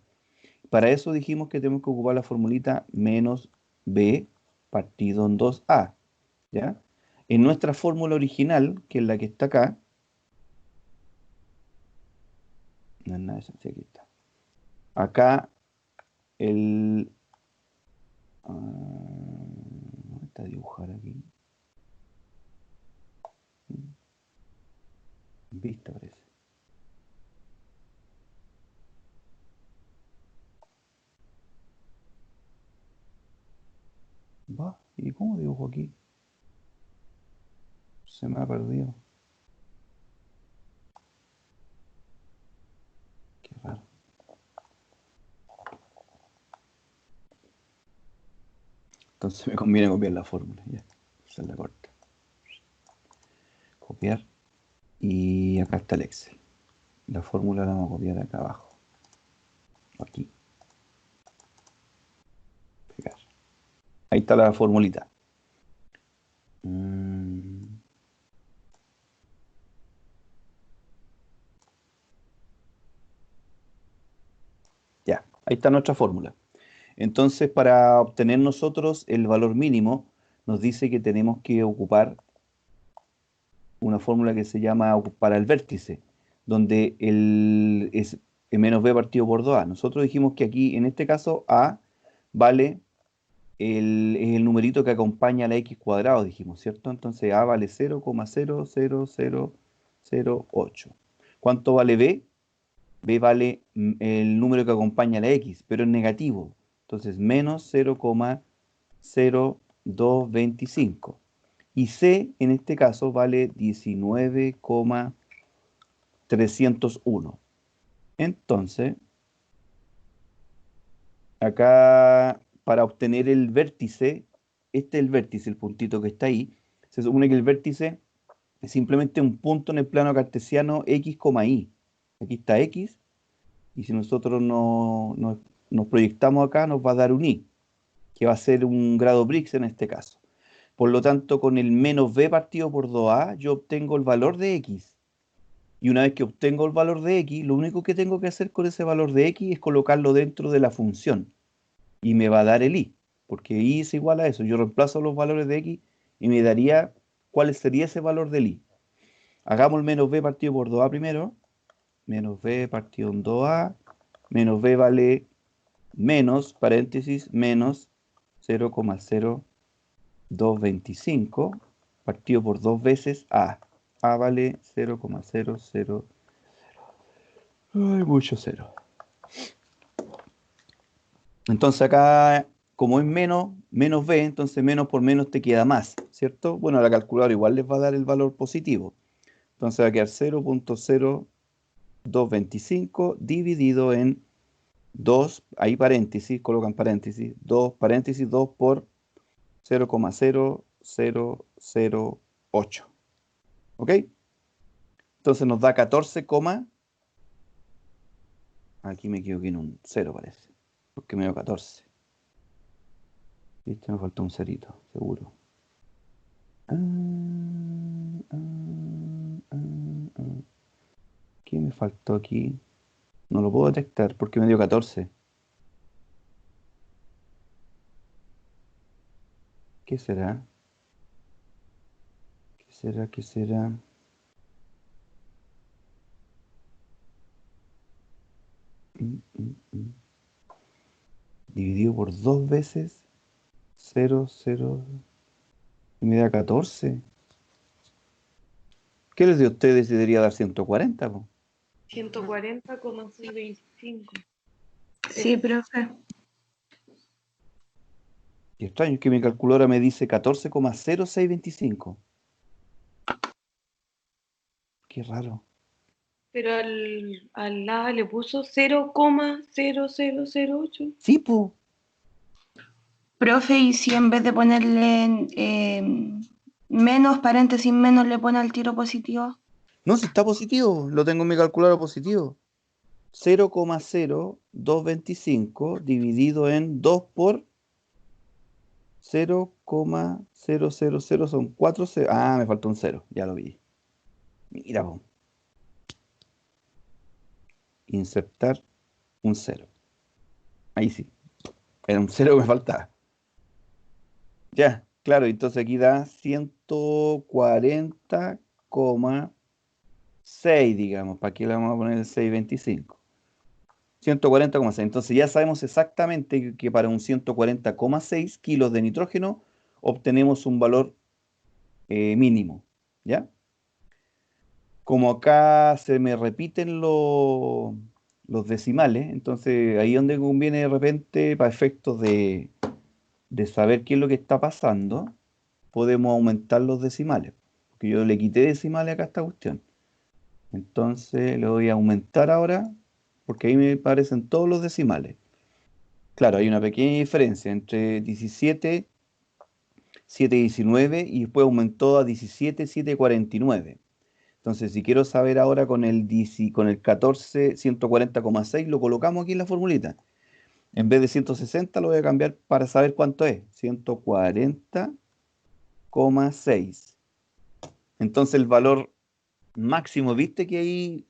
Para eso dijimos que tenemos que ocupar la formulita menos B partido en 2A, ¿ya? En nuestra fórmula original, que es la que está acá, no es nada de eso, sí, aquí está. Acá ¿dónde está dibujar aquí? Vista parece. Va, ¿y cómo dibujo aquí? Se me ha perdido. Qué raro. Entonces me conviene copiar la fórmula. Ya, se la corta. Copiar. Y acá está el Excel. La fórmula la vamos a copiar acá abajo. Aquí. Pegar. Ahí está la formulita. Ya, ahí está nuestra fórmula. Entonces, para obtener nosotros el valor mínimo, nos dice que tenemos que ocupar una fórmula que se llama para el vértice, donde es menos b partido por 2a. Nosotros dijimos que aquí, en este caso, a vale es el numerito que acompaña a la x cuadrado, dijimos, ¿cierto? Entonces a vale 0,00008. ¿Cuánto vale b? B vale el número que acompaña a la x, pero es negativo. Entonces menos 0,0225. Y C, en este caso, vale 19,301. Entonces, acá, para obtener el vértice, este es el vértice, el puntito que está ahí. Se supone que el vértice es simplemente un punto en el plano cartesiano x, y. Aquí está x, y si nosotros nos proyectamos acá, nos va a dar un y, que va a ser un grado Briggs en este caso. Por lo tanto, con el menos b partido por 2a, yo obtengo el valor de x. Y una vez que obtengo el valor de x, lo único que tengo que hacer con ese valor de x es colocarlo dentro de la función. Y me va a dar el y, porque y es igual a eso. Yo reemplazo los valores de x y me daría cuál sería ese valor del y. Hagamos el menos b partido por 2a primero. Menos b partido en 2a. Menos b vale menos, paréntesis, menos 0,0225 partido por 2 veces a. A vale 0,00. Ay, mucho cero. Entonces acá, como es menos b, entonces menos por menos te queda más, ¿cierto? Bueno, la calculadora igual les va a dar el valor positivo. Entonces va a quedar 0,0225 dividido en 2, ahí paréntesis, colocan paréntesis, 2 paréntesis 2 por 0,0008. ¿Ok? Entonces nos da 14, aquí me equivoqué en un 0 parece, porque me dio 14. Este me faltó un cerito, seguro. ¿Qué me faltó aquí? No lo puedo detectar porque me dio 14. ¿Qué será? ¿Qué será? ¿Qué será? Dividido por 2 veces 0, 0 y me da 14. ¿Qué les dio a ustedes si debería dar 140? Po? 140,625. Sí, profe. Y extraño, es que mi calculadora me dice 14,0625. Qué raro. Pero al lado le puso 0,0008. Sí, po. Profe, y si en vez de ponerle menos, paréntesis menos, le pone al tiro positivo. No, si está positivo. Lo tengo en mi calculadora positivo. 0,0225 dividido en 2 por 0,000 son 4 ceros. Ah, me faltó un 0, ya lo vi. Mira, po. Insertar un 0. Ahí sí. Era un 0 que me faltaba. Ya, claro, entonces aquí da 140,6, digamos. ¿Para qué le vamos a poner el 625? 140,6. Entonces ya sabemos exactamente que para un 140,6 kilos de nitrógeno obtenemos un valor mínimo. ¿Ya? Como acá se me repiten los decimales, entonces ahí es donde conviene de repente, para efectos de saber qué es lo que está pasando, podemos aumentar los decimales. Porque yo le quité decimales acá a esta cuestión. Entonces le voy a aumentar ahora, porque ahí me aparecen todos los decimales. Claro, hay una pequeña diferencia entre 17, 719 y después aumentó a 17, 749. Entonces, si quiero saber ahora con el 14, 140,6, lo colocamos aquí en la formulita. En vez de 160 lo voy a cambiar para saber cuánto es. 140,6. Entonces el valor máximo, viste que ahí,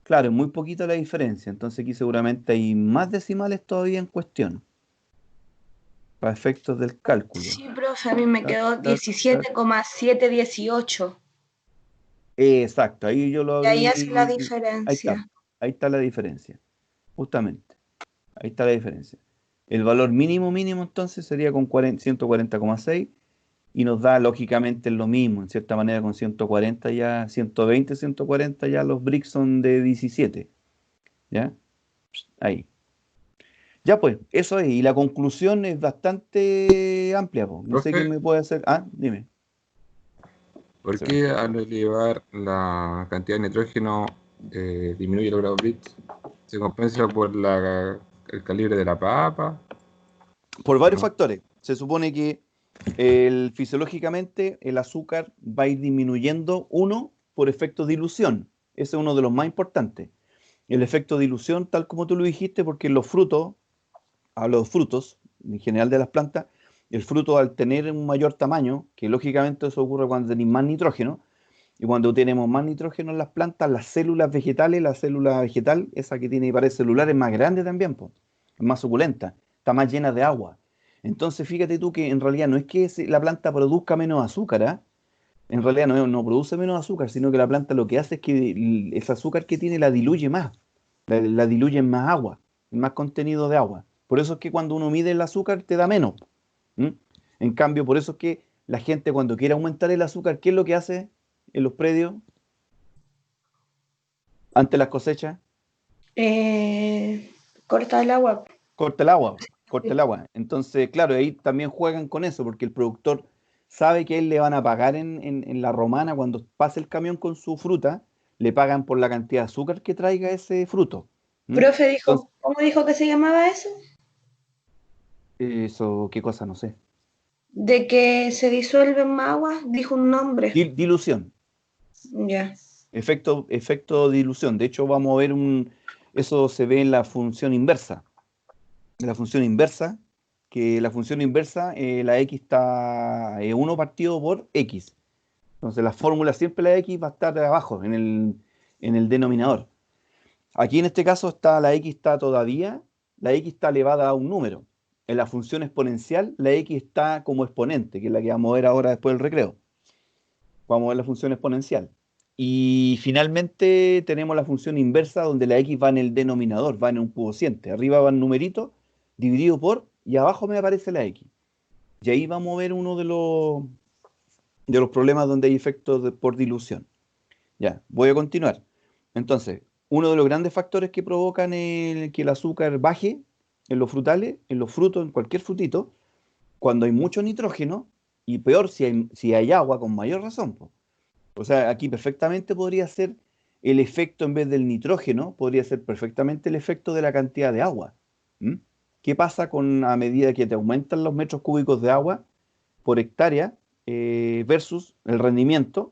claro, es muy poquita la diferencia. Entonces aquí seguramente hay más decimales todavía en cuestión. Para efectos del cálculo. Sí, profe, a mí me quedó Ta, ta, ta. 17,718. Exacto, ahí yo lo Y ahí hace la abrí. Ahí está, diferencia. ahí está la diferencia, justamente. Ahí está la diferencia. El valor mínimo mínimo entonces sería con 140,6 y nos da lógicamente lo mismo, en cierta manera con 140 ya, 120, 140 ya los bricks son de 17, ¿ya? Ahí. Ya pues, eso es, y la conclusión es bastante amplia, po. No sé quién Profe, me puede hacer. Ah, dime. ¿por Sí. qué al elevar la cantidad de nitrógeno disminuye el grado Brix? ¿Se compensa por el calibre de la papa? Por ¿O varios no? factores. Se supone que fisiológicamente el azúcar va a ir disminuyendo, uno, por efecto dilución. Ese es uno de los más importantes. El efecto dilución, tal como tú lo dijiste, porque los frutos, hablo de frutos, en general de las plantas, el fruto al tener un mayor tamaño, que lógicamente eso ocurre cuando tenés más nitrógeno, y cuando tenemos más nitrógeno en las plantas, las células vegetales, la célula vegetal, esa que tiene pared celular, es más grande también, po, es más suculenta, está más llena de agua. Entonces, fíjate tú que en realidad no es que la planta produzca menos azúcar, ¿ah? En realidad no produce menos azúcar, sino que la planta lo que hace es que ese azúcar que tiene la diluye más, la diluye en más agua, en más contenido de agua. Por eso es que cuando uno mide el azúcar te da menos. ¿M? En cambio, por eso es que la gente cuando quiere aumentar el azúcar, ¿qué es lo que hace en los predios ante las cosechas? Eh, Corta el agua. Corta el agua, corta el agua. Entonces, claro, ahí también juegan con eso, porque el productor sabe que a él le van a pagar en la romana cuando pase el camión con su fruta, le pagan por la cantidad de azúcar que traiga ese fruto. ¿Mm? Profe Entonces, dijo, ¿cómo dijo que se llamaba eso? eso, qué cosa, no sé. De que se disuelve en más agua, dijo un nombre. Dilución, Ya. efecto dilución. De hecho, vamos a ver eso se ve en la función inversa. En la función inversa, que la función inversa, la x está 1 partido por x. Entonces la fórmula siempre la x va a estar abajo, en el denominador. Aquí en este caso la x está todavía, la x está elevada a un número. En la función exponencial, la x está como exponente, que es la que vamos a ver ahora después del recreo. Vamos a ver la función exponencial. Y finalmente tenemos la función inversa, donde la x va en el denominador, va en un cociente. Arriba va el numerito, dividido por, y abajo me aparece la x. Y ahí vamos a ver uno de los problemas donde hay efectos por dilución. Ya, voy a continuar. Entonces, uno de los grandes factores que provocan que el azúcar baje en los frutales, en los frutos, en cualquier frutito, cuando hay mucho nitrógeno, y peor si hay agua, con mayor razón, po. O sea, aquí perfectamente podría ser el efecto en vez del nitrógeno, podría ser perfectamente el efecto de la cantidad de agua. ¿Mm? ¿Qué pasa a medida que te aumentan los metros cúbicos de agua por hectárea versus el rendimiento,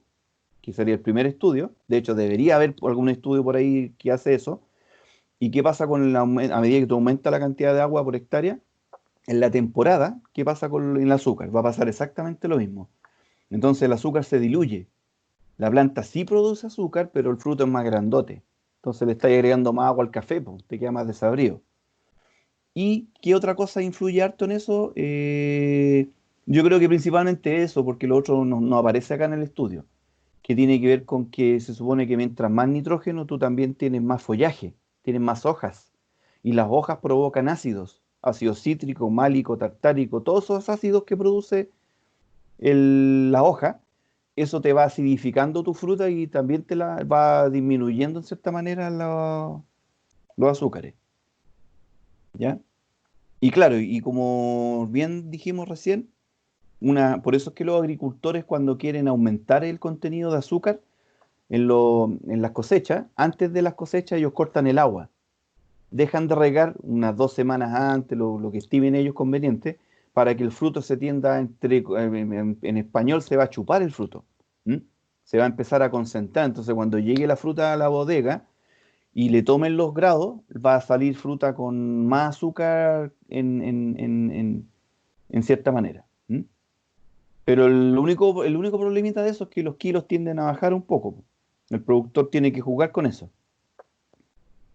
que sería el primer estudio? De hecho, debería haber algún estudio por ahí que hace eso. ¿Y qué pasa a medida que tú aumentas la cantidad de agua por hectárea? En la temporada, ¿qué pasa con el azúcar? Va a pasar exactamente lo mismo. Entonces el azúcar se diluye. La planta sí produce azúcar, pero el fruto es más grandote. Entonces le está agregando más agua al café, pues, te queda más desabrido. ¿Y qué otra cosa influye harto en eso? Yo creo que principalmente eso, porque lo otro no aparece acá en el estudio, que tiene que ver con que se supone que mientras más nitrógeno, tú también tienes más follaje, tienes más hojas. Y las hojas provocan ácidos, ácido cítrico, málico, tartárico, todos esos ácidos que produce la hoja, eso te va acidificando tu fruta y también te la va disminuyendo en cierta manera los azúcares, ¿ya? Y claro, y como bien dijimos recién, por eso es que los agricultores cuando quieren aumentar el contenido de azúcar en las cosechas, antes de las cosechas ellos cortan el agua, dejan de regar unas 2 semanas antes, lo que estimen ellos conveniente, para que el fruto se tienda, en español se va a chupar el fruto. ¿M? Se va a empezar a concentrar. Entonces cuando llegue la fruta a la bodega y le tomen los grados, va a salir fruta con más azúcar en cierta manera. ¿M? Pero el único problemita de eso es que los kilos tienden a bajar un poco. El productor tiene que jugar con eso.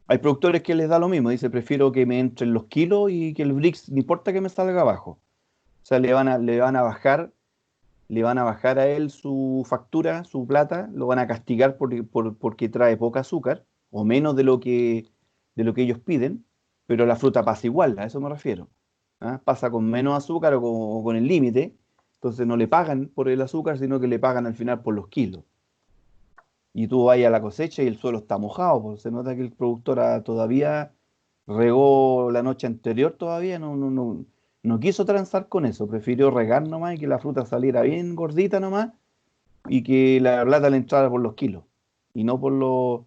Hay productores que les da lo mismo, dice, prefiero que me entren los kilos y que el Brix, no importa que me salga abajo. O sea, le van a bajar le van a bajar a él su factura, su plata, lo van a castigar porque trae poca azúcar, o menos de lo que ellos piden, pero la fruta pasa igual, a eso me refiero. ¿Ah? Pasa con menos azúcar o con el límite, entonces no le pagan por el azúcar, sino que le pagan al final por los kilos. Y tú vas a la cosecha y el suelo está mojado, pues se nota que el productor todavía regó la noche anterior, todavía no quiso transar con eso, prefirió regar nomás y que la fruta saliera bien gordita nomás y que la plata le entrara por los kilos y no por los...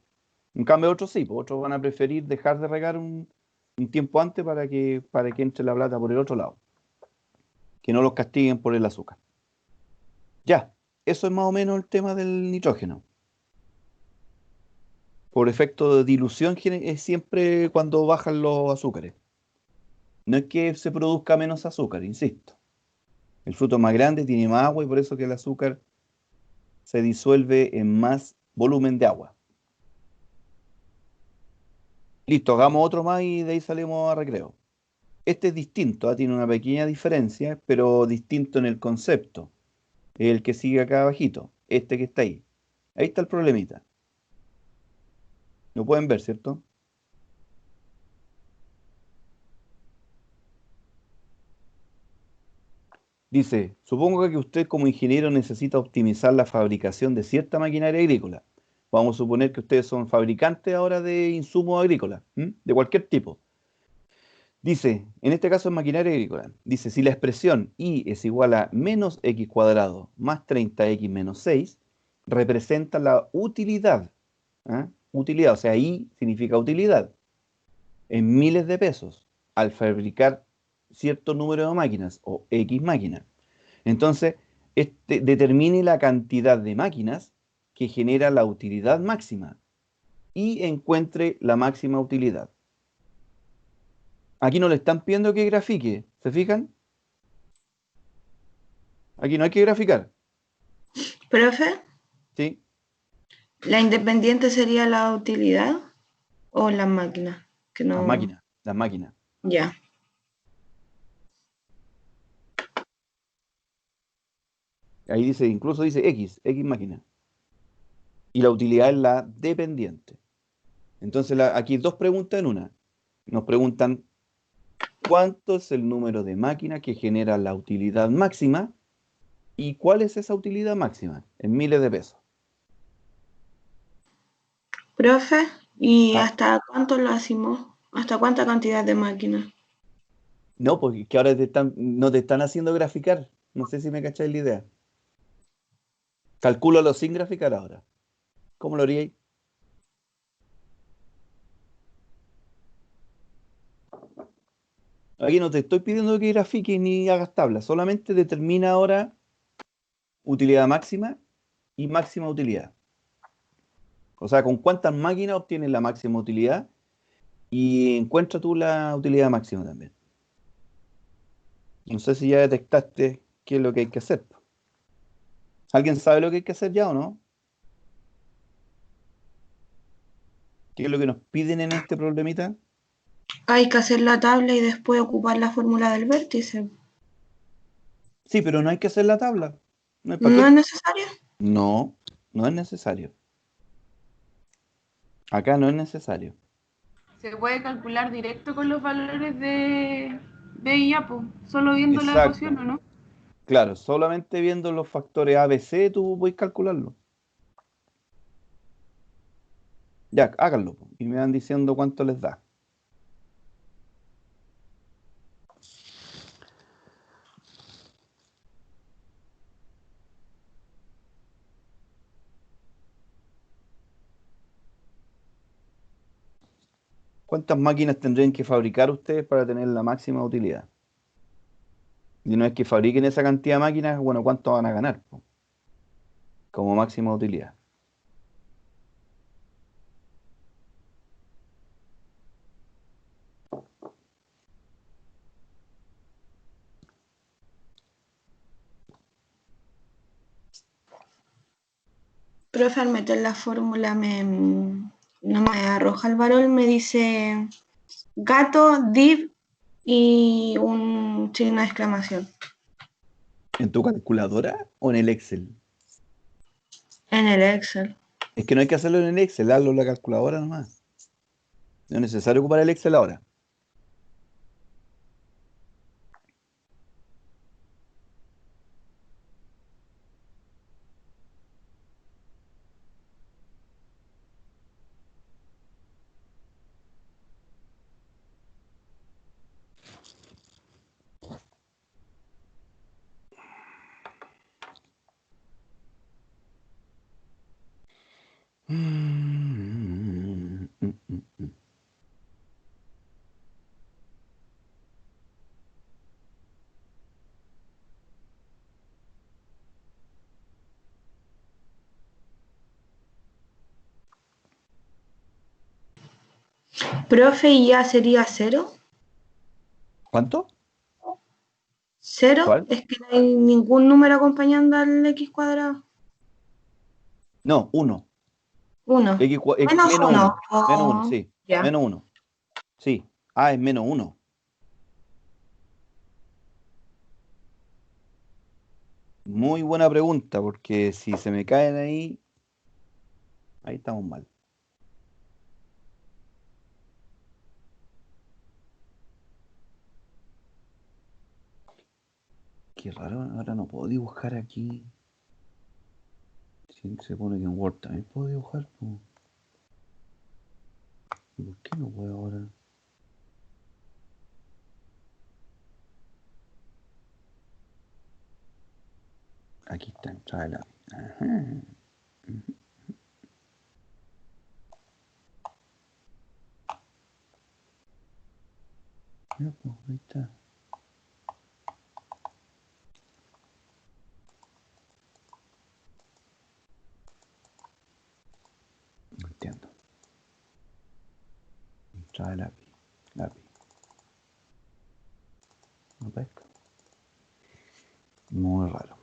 En cambio otros sí, pues otros van a preferir dejar de regar un tiempo antes para que entre la plata por el otro lado, que no los castiguen por el azúcar. Ya, eso es más o menos el tema del nitrógeno. Por efecto de dilución es siempre cuando bajan los azúcares. No es que se produzca menos azúcar, insisto. El fruto es más grande, tiene más agua y por eso que el azúcar se disuelve en más volumen de agua. Listo, hagamos otro más y de ahí salimos a recreo. Este es distinto, tiene una pequeña diferencia, pero distinto en el concepto. El que sigue acá abajito, este que está ahí. Ahí está el problemita. Lo pueden ver, ¿cierto? Dice, supongo que usted como ingeniero necesita optimizar la fabricación de cierta maquinaria agrícola. Vamos a suponer que ustedes son fabricantes ahora de insumos agrícolas, de cualquier tipo. Dice, en este caso es maquinaria agrícola. Dice, si la expresión y es igual a menos x cuadrado más 30x menos 6, representa la utilidad. ¿Ah? Utilidad, o sea, y significa utilidad, en miles de pesos al fabricar cierto número de máquinas o X máquinas. Entonces, determine la cantidad de máquinas que genera la utilidad máxima y encuentre la máxima utilidad. Aquí no le están pidiendo que grafique, ¿se fijan? Aquí no hay que graficar. Profe, ¿Sí? ¿la independiente sería la utilidad o las máquinas? Que no... Las máquinas. Ya. Ahí dice, incluso dice X máquina. Y la utilidad es la dependiente. Entonces, aquí dos preguntas en una. Nos preguntan, ¿cuánto es el número de máquinas que genera la utilidad máxima? ¿Y cuál es esa utilidad máxima? En miles de pesos. Profe, ¿y Ah, hasta cuánto lo hacemos? ¿Hasta cuánta cantidad de máquinas? no, porque que ahora no te están haciendo graficar. No sé si me cacháis la idea. Calcúlalo sin graficar ahora. ¿Cómo lo haríais? Aquí no te estoy pidiendo que grafiques ni hagas tablas. Solamente determina ahora utilidad máxima y máxima utilidad. O sea, con cuántas máquinas obtienes la máxima utilidad y encuentra tú la utilidad máxima también. No sé si ya detectaste qué es lo que hay que hacer. ¿Alguien sabe lo que hay que hacer ya o no? ¿Qué es lo que nos piden en este problemita? Hay que hacer la tabla y después ocupar la fórmula del vértice. Sí, pero no hay que hacer la tabla. ¿No hay para ¿No qué? es necesario? No, no es necesario. Acá no es necesario. Se puede calcular directo con los valores de IA, po, solo viendo la ecuación, Exacto. ¿o no? Claro, solamente viendo los factores A, B, C, tú puedes calcularlo. Ya, háganlo po, y me van diciendo cuánto les da. ¿Cuántas máquinas tendrían que fabricar ustedes para tener la máxima utilidad? Y no es que fabriquen esa cantidad de máquinas, bueno, ¿cuánto van a ganar po? Como máxima utilidad? Profe, al meter la fórmula no me arroja el valor, me dice gato, div y un signo de exclamación. ¿En tu calculadora o en el Excel? En el Excel. Es que no hay que hacerlo en el Excel, hazlo en la calculadora nomás. No es necesario ocupar el Excel ahora. Profe, ¿y ya sería cero? ¿Cuánto? ¿Cero? ¿Cuál? Es que no hay ningún número acompañando al x cuadrado. No, 1. Uno. Menos Menos uno. 1. Menos 1, Oh, sí. ya. Menos 1. Sí. Ah, es menos 1. Muy buena pregunta, porque si se me caen ahí, ahí estamos mal. Qué raro, ahora no puedo dibujar aquí. Si se pone que en Word también puedo dibujar, po. ¿Y por qué no puedo ahora? Aquí está, entrada de lápiz. Ajá. Ya, pues, ahí está. No entiendo. Entrada de lápiz. Lápiz. No pesca. Muy raro.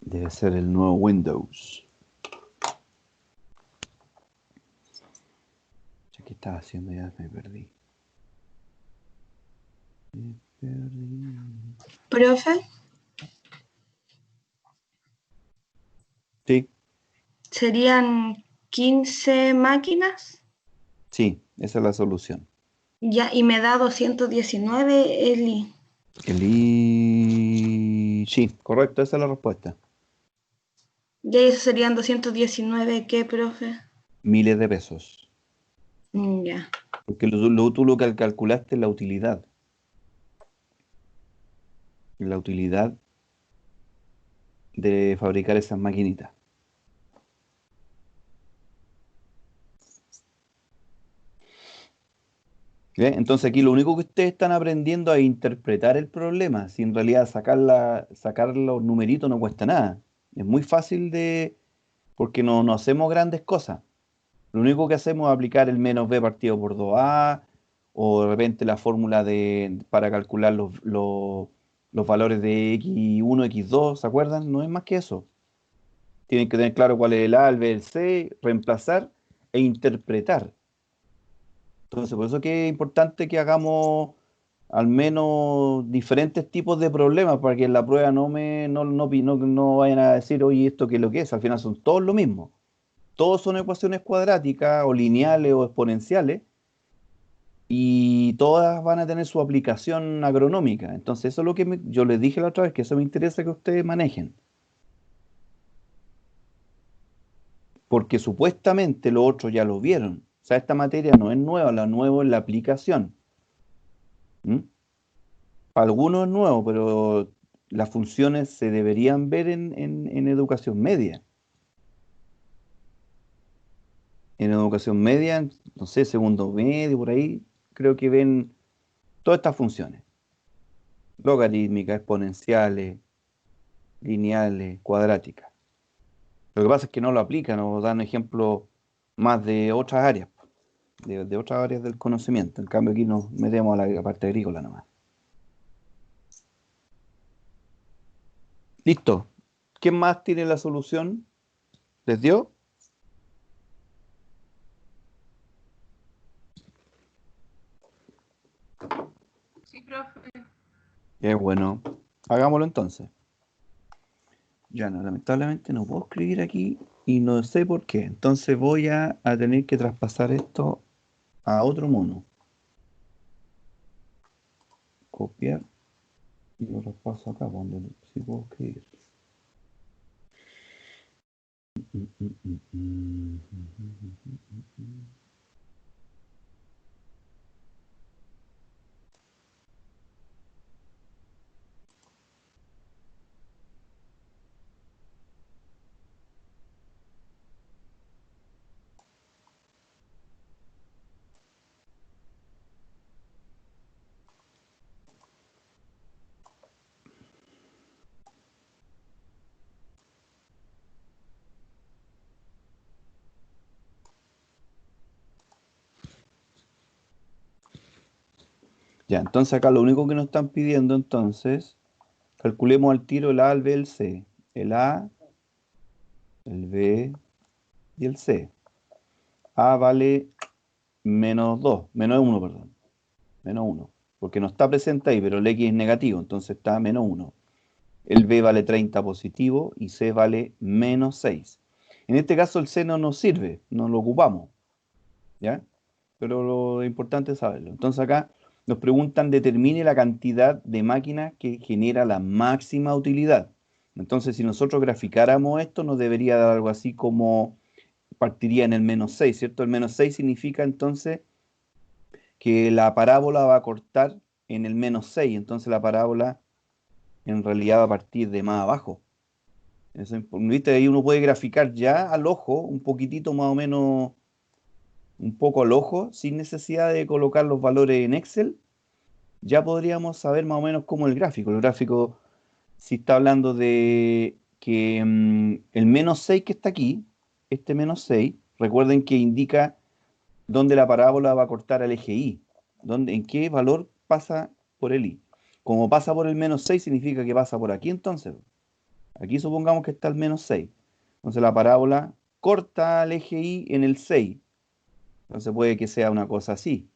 Debe ser el nuevo Windows. ¿Qué estaba haciendo? Ya me perdí. Me perdí. Profe, Sí, serían 15 máquinas. sí, esa es la solución. Ya, y me da 219 Eli. Sí, correcto, esa es la respuesta. Ya eso serían 219, ¿qué, profe? Miles de pesos. Ya. Porque tú lo que calculaste es la utilidad. La utilidad de fabricar esas maquinitas. ¿Ve? Entonces aquí lo único que ustedes están aprendiendo es interpretar el problema. Si en realidad sacar los numeritos no cuesta nada. Es muy fácil porque no hacemos grandes cosas. Lo único que hacemos es aplicar el menos b partido por 2a, o de repente la fórmula para calcular los valores de x1, x2, ¿se acuerdan? No es más que eso. Tienen que tener claro cuál es el a, el b, el c, reemplazar e interpretar. Entonces, por eso que es importante que hagamos al menos diferentes tipos de problemas para que en la prueba no vayan a decir, oye, ¿esto qué es lo que es? Al final son todos lo mismo. Todos son ecuaciones cuadráticas o lineales o exponenciales y todas van a tener su aplicación agronómica. Entonces, eso es lo que yo les dije la otra vez, que eso me interesa que ustedes manejen. Porque supuestamente los otros ya lo vieron. O sea, esta materia no es nueva, la nuevo es la aplicación. ¿Mm? Para algunos es nuevo, pero las funciones se deberían ver en educación media. En educación media, no sé, segundo medio, por ahí, creo que ven todas estas funciones. Logarítmicas, exponenciales, lineales, cuadráticas. Lo que pasa es que no lo aplican o dan ejemplos más de otras áreas, de otras áreas del conocimiento. En cambio, aquí nos metemos a la parte agrícola nomás. Listo. ¿Quién más tiene la solución? ¿Les dio? Sí, profe. Qué bueno. Hagámoslo entonces. Ya no, lamentablemente no puedo escribir aquí y no sé por qué. Entonces voy a tener que traspasar esto a otro mono. Copiar y lo traspaso acá donde sí puedo escribir. Ya, entonces acá lo único que nos están pidiendo entonces, calculemos al tiro el A, el B, el C. El A, el B y el C. A vale menos 1, perdón. Menos 1. Porque no está presente ahí, pero el X es negativo, entonces está menos 1. El B vale 30 positivo y C vale menos 6. En este caso el C no nos sirve, no lo ocupamos, ¿ya? Pero lo importante es saberlo. Entonces acá nos preguntan, determine la cantidad de máquinas que genera la máxima utilidad. Entonces, si nosotros graficáramos esto, nos debería dar algo así como partiría en el menos 6, ¿cierto? El menos 6 significa entonces que la parábola va a cortar en el menos 6, entonces la parábola en realidad va a partir de más abajo. ¿Viste? Ahí uno puede graficar ya al ojo, un poquitito más o menos, un poco al ojo, sin necesidad de colocar los valores en Excel. Ya podríamos saber más o menos cómo el gráfico. El gráfico, si está hablando de que el menos 6 que está aquí, este menos 6, recuerden que indica dónde la parábola va a cortar al eje Y, en qué valor pasa por el Y. Como pasa por el menos 6, significa que pasa por aquí entonces. Aquí supongamos que está el menos 6. Entonces la parábola corta al eje Y en el 6. Entonces puede que sea una cosa así.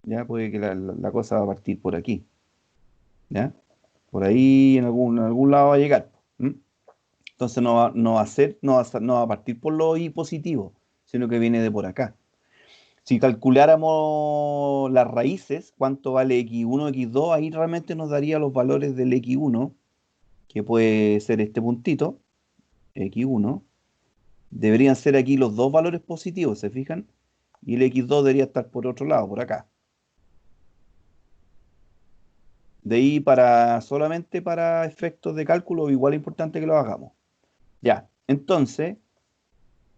¿Ya? Puede que la cosa va a partir por aquí. ¿Ya? Por ahí en algún lado va a llegar. ¿Mm? Entonces no va a partir por lo Y positivo, sino que viene de por acá. Si calculáramos las raíces, cuánto vale x1, x2, ahí realmente nos daría los valores del x1, que puede ser este puntito, x1. Deberían ser aquí los dos valores positivos, ¿se fijan? Y el x2 debería estar por otro lado, por acá. De ahí solamente para efectos de cálculo, igual es importante que lo hagamos. Ya, entonces,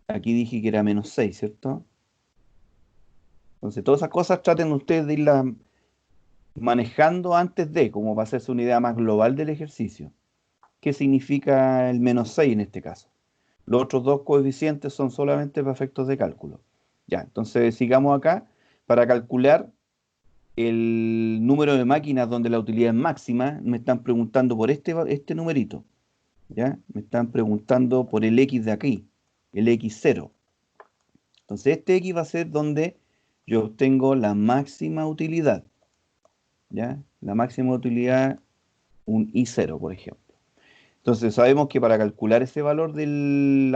aquí dije que era menos 6, ¿cierto? Entonces, todas esas cosas traten ustedes de irlas manejando antes de, como para hacerse una idea más global del ejercicio. ¿Qué significa el menos 6 en este caso? Los otros dos coeficientes son solamente para efectos de cálculo. Ya, entonces sigamos acá. Para calcular el número de máquinas donde la utilidad es máxima, me están preguntando por este numerito. ¿Ya? Me están preguntando por el X de aquí, el X0. Entonces este X va a ser donde yo obtengo la máxima utilidad. ¿Ya? La máxima utilidad, un I0, por ejemplo. Entonces sabemos que para calcular ese valor del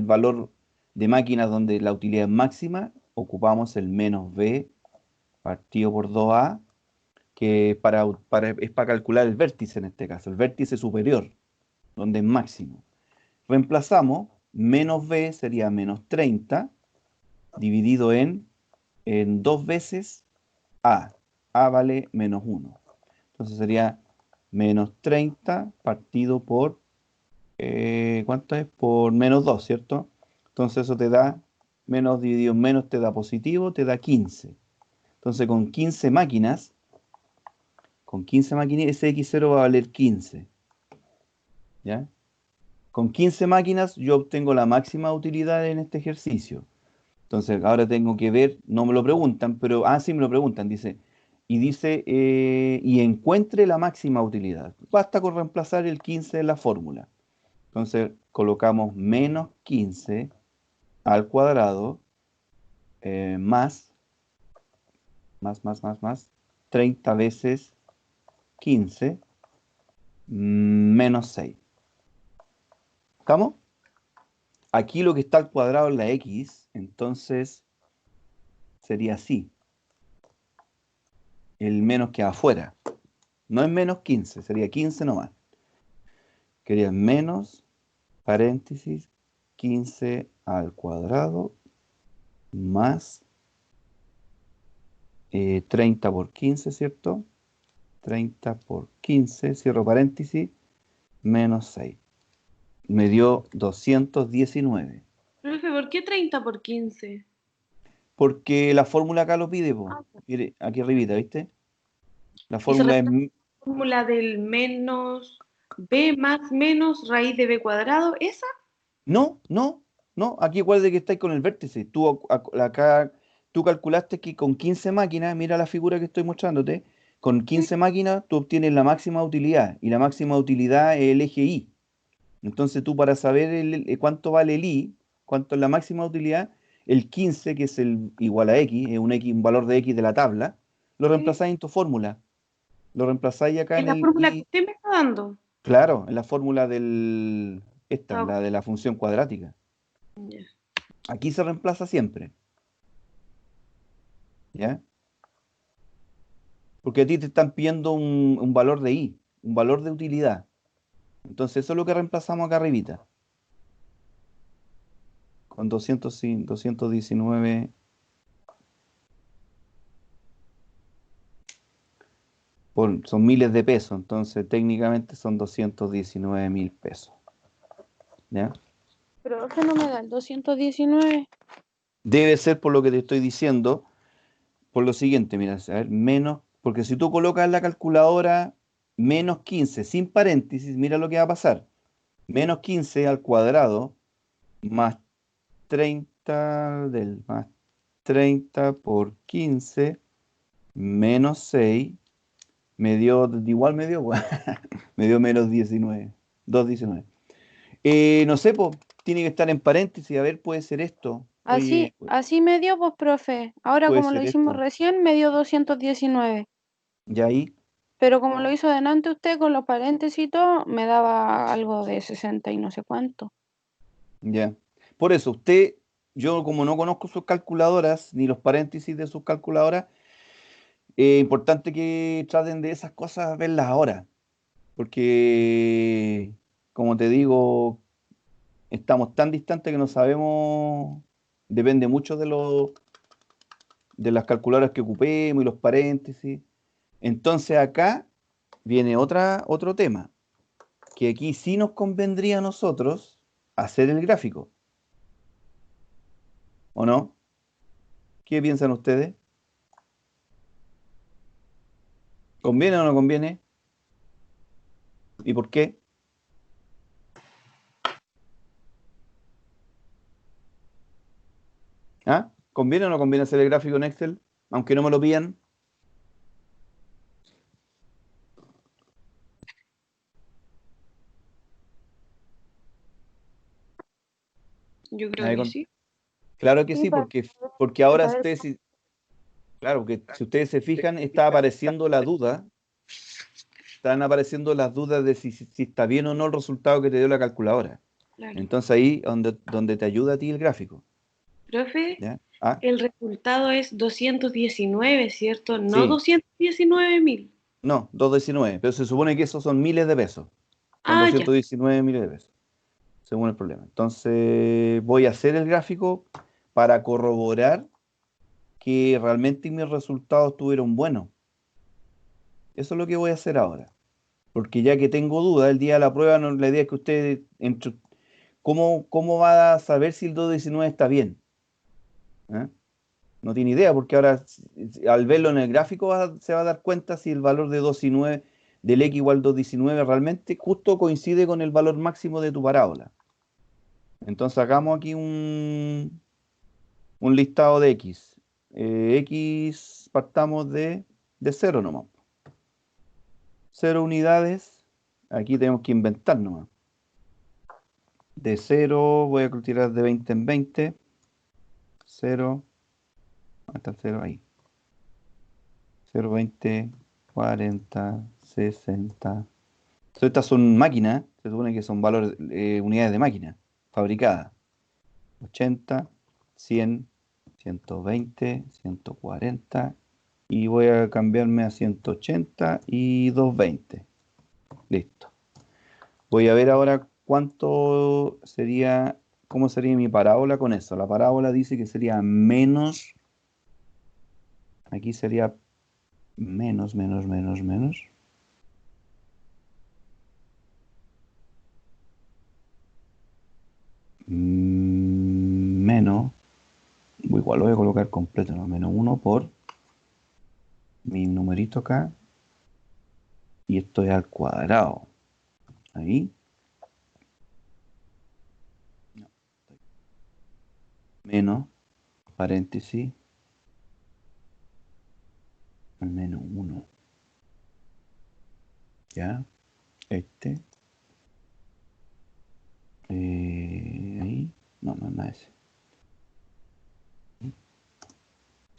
valor de máquinas donde la utilidad es máxima, ocupamos el menos B partido por 2A, que es para calcular el vértice en este caso, el vértice superior, donde es máximo. Reemplazamos, menos B sería menos 30, dividido en 2 veces A. A vale menos 1. Entonces sería menos 30 partido por, ¿cuánto es? Por menos 2, ¿cierto? Entonces eso te da, menos dividido en menos te da positivo, te da 15. Entonces con 15 máquinas, ese X0 va a valer 15. ¿Ya? Con 15 máquinas yo obtengo la máxima utilidad en este ejercicio. Entonces ahora tengo que ver, no me lo preguntan, pero, sí me lo preguntan, dice, y encuentre la máxima utilidad. Basta con reemplazar el 15 en la fórmula. Entonces colocamos menos 15 al cuadrado más, 30 veces 15 menos 6. ¿Estamos? Aquí lo que está al cuadrado es la x, entonces sería así. El menos que afuera. No es menos 15, sería 15 nomás. Quería menos, paréntesis, 15 al cuadrado más 30 por 15, ¿cierto? 30 por 15, cierro paréntesis, menos 6. Me dio 219. Profe, ¿por qué 30 por 15? Porque la fórmula acá lo pide, po. Ah, Mire, aquí arribita, ¿viste? La y se fórmula es... reemplaza la fórmula del menos b más menos raíz de b cuadrado, ¿esa? No, no, no. Aquí acuérdate que estáis con el vértice. Acá, tú calculaste que con 15 máquinas, mira la figura que estoy mostrándote, con 15 máquinas tú obtienes la máxima utilidad. Y la máxima utilidad es el eje Y. Entonces tú para saber cuánto vale el I, cuánto es la máxima utilidad, el 15, que es el igual a X, es un valor de X de la tabla, lo Sí. reemplazáis en tu fórmula. Lo reemplazáis acá Es en la el fórmula que I, usted me está dando. claro, en la fórmula esta, Ah, ok. la de la función cuadrática. Ya. Aquí se reemplaza siempre, ¿ya? Porque a ti te están pidiendo un valor de I, un valor de utilidad. Entonces eso es lo que reemplazamos acá arribita. Con 219 son miles de pesos, entonces técnicamente son 219.000 pesos. ¿Ya? Pero que no me da el 219. Debe ser por lo que te estoy diciendo, por lo siguiente, mira, a ver, menos, porque si tú colocas en la calculadora menos 15 sin paréntesis, mira lo que va a pasar. Menos 15 al cuadrado más 30 del más 30 por 15 menos 6 me dio, igual me dio, me dio menos 19, 219. No sé, pues, tiene que estar en paréntesis, a ver, puede ser esto. Así, Oye, así me dio, pues, profe. Ahora, puede como lo ser hicimos esto. recién, me dio 219. Ya ahí, Pero como lo hizo delante usted con los paréntesis y todo, me daba algo de 60 y no sé cuánto. ya. Por eso, usted, yo como no conozco sus calculadoras, ni los paréntesis de sus calculadoras, es importante que traten de esas cosas, verlas ahora. Porque, como te digo, estamos tan distantes que no sabemos, depende mucho de las calculadoras que ocupemos y los paréntesis. Entonces acá viene otro tema, que aquí sí nos convendría a nosotros hacer el gráfico, ¿o no? ¿Qué piensan ustedes? ¿Conviene o no conviene? ¿Y por qué? ¿Ah? ¿Conviene o no conviene hacer el gráfico en Excel? Aunque no me lo pidan. Yo creo Nadie que sí. Claro que Sí, sí, porque ahora ustedes, claro, que si ustedes se fijan, está apareciendo la duda, están apareciendo las dudas de si está bien o no el resultado que te dio la calculadora. claro. Entonces ahí donde te ayuda a ti el gráfico, Profe, ¿ya? Ah, el resultado es 219, ¿cierto? No sí, 219.000. no, 219, pero se supone que esos son miles de pesos, son Ah, ya. 219 miles de pesos, según el problema. Entonces voy a hacer el gráfico para corroborar que realmente mis resultados estuvieron buenos. Eso es lo que voy a hacer ahora. Porque ya que tengo duda, el día de la prueba, no, la idea es que usted, ¿cómo va a saber si el 219 está bien? ¿Ah? No tiene idea, porque ahora al verlo en el gráfico se va a dar cuenta si el valor de 219 del x igual 219 realmente justo coincide con el valor máximo de tu parábola. Entonces hagamos aquí un listado de x. X partamos de 0 nomás. 0 unidades. Aquí tenemos que inventar nomás. De 0 voy a tirar de 20 en 20. 0. ¿Dónde está el 0? Ahí. 0, 20, 40, 60. Entonces, estas son máquinas, se supone que son valores, unidades de máquina fabricadas. 80, 100, 120, 140 y voy a cambiarme a 180 y 220. Listo. Voy a ver ahora cuánto sería, cómo sería mi parábola con eso. La parábola dice que sería menos, aquí sería menos, menos, menos, menos. Menos, igual lo voy a colocar completo, ¿no? Menos 1 por mi numerito acá. Y esto es al cuadrado. Ahí. Menos, paréntesis, menos 1. ¿Ya? Este. Ahí. No, no, no ese.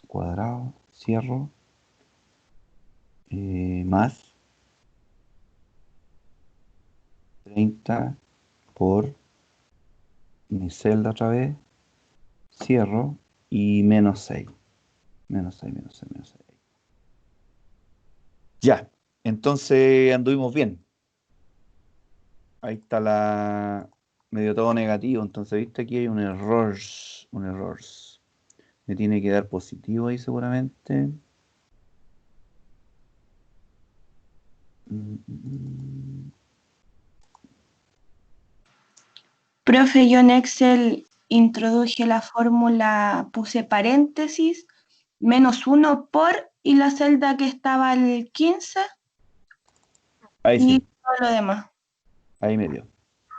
Cuadrado, cierro. Más 30 por mi celda otra vez. Cierro. Y menos 6. Menos 6, menos 6, menos 6. Ya. Entonces anduvimos bien. Ahí está la... Me dio todo negativo. Entonces, viste, aquí hay un error. Un error. Me tiene que dar positivo ahí seguramente. Profe, yo en Excel introduje la fórmula, puse paréntesis, -1 por, y la celda que estaba al 15 Ahí y sí. todo lo demás. Ahí me dio.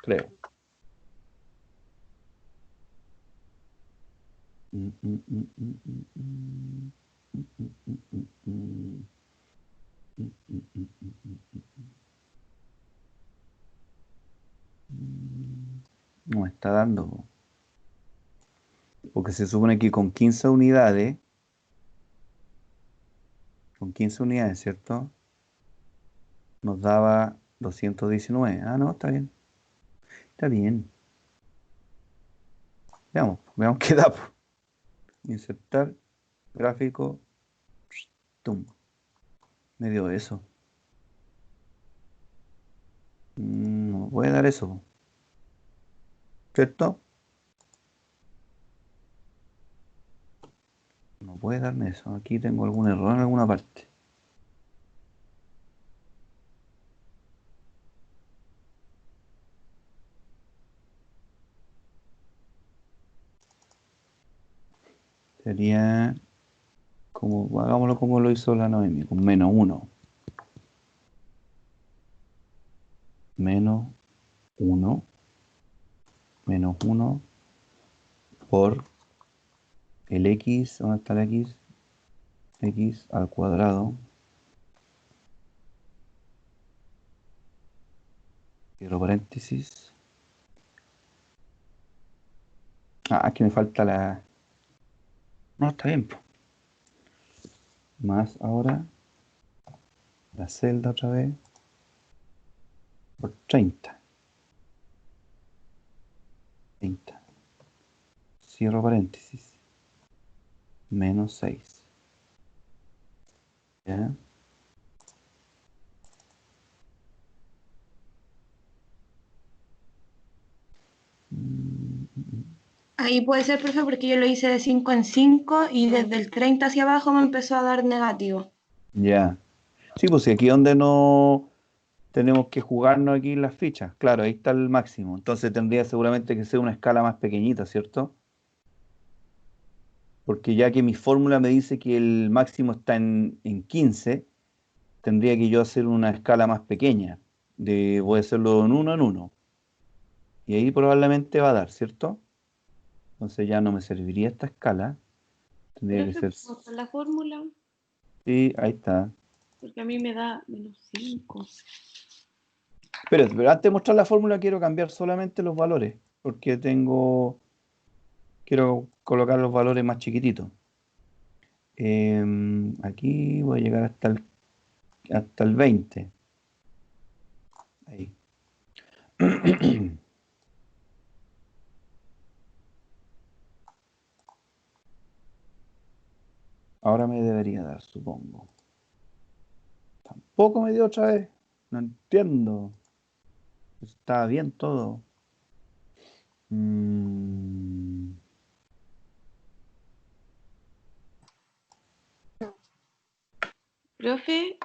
Creo. No me está dando, po. Porque se supone que con 15 unidades, ¿cierto? Nos daba 219. Ah, no, está bien. Está bien. Veamos, veamos qué da, po. Insertar, gráfico, tum. Me dio eso. No puede dar eso, po. ¿Cierto? No puede darme eso. Aquí tengo algún error en alguna parte. Sería como, hagámoslo como lo hizo la Noemi, con -1. -1. -1 por el x. ¿Dónde está el x? X al cuadrado. Cierro paréntesis. Ah, aquí me falta la... No, está bien, po. Más ahora la celda otra vez por 30. 30. Cierro paréntesis. Menos 6. ¿Ya? Ahí puede ser, profe, porque yo lo hice de 5 en 5 y desde el 30 hacia abajo me empezó a dar negativo. Ya. Sí, pues si aquí donde no tenemos que jugarnos aquí las fichas. Claro, ahí está el máximo. Entonces tendría seguramente que ser una escala más pequeñita, ¿cierto? Porque ya que mi fórmula me dice que el máximo está en 15, tendría que yo hacer una escala más pequeña. Voy a hacerlo en uno en uno. Y ahí probablemente va a dar, ¿cierto? Entonces ya no me serviría esta escala. Tendría que Profe, ser... ¿puedo usar la fórmula? Sí, ahí está. Porque a mí me da -5. Pero antes de mostrar la fórmula quiero cambiar solamente los valores. Porque quiero colocar los valores más chiquititos. Aquí voy a llegar hasta el 20. Ahí. Ahora me debería dar, supongo. Tampoco me dio otra vez. No entiendo. Está bien todo. Profe,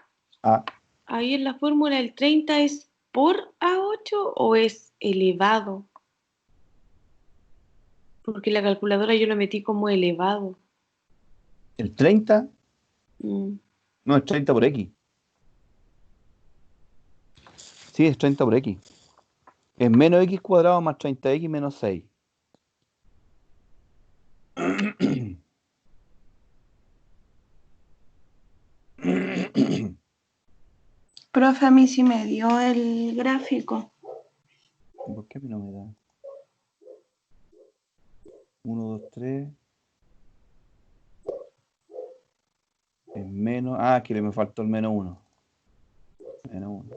Ah, ahí en la fórmula el 30 es por A8 o es elevado. Porque la calculadora yo la metí como elevado. el 30, Mm. no, es 30 por X. Sí, es 30 por X. Es menos X cuadrado más 30X menos 6. Profe, a mí sí me dio el gráfico. ¿Por qué a mí no me da? 1, 2, 3. Es menos. Ah, que me faltó el menos 1. Menos 1.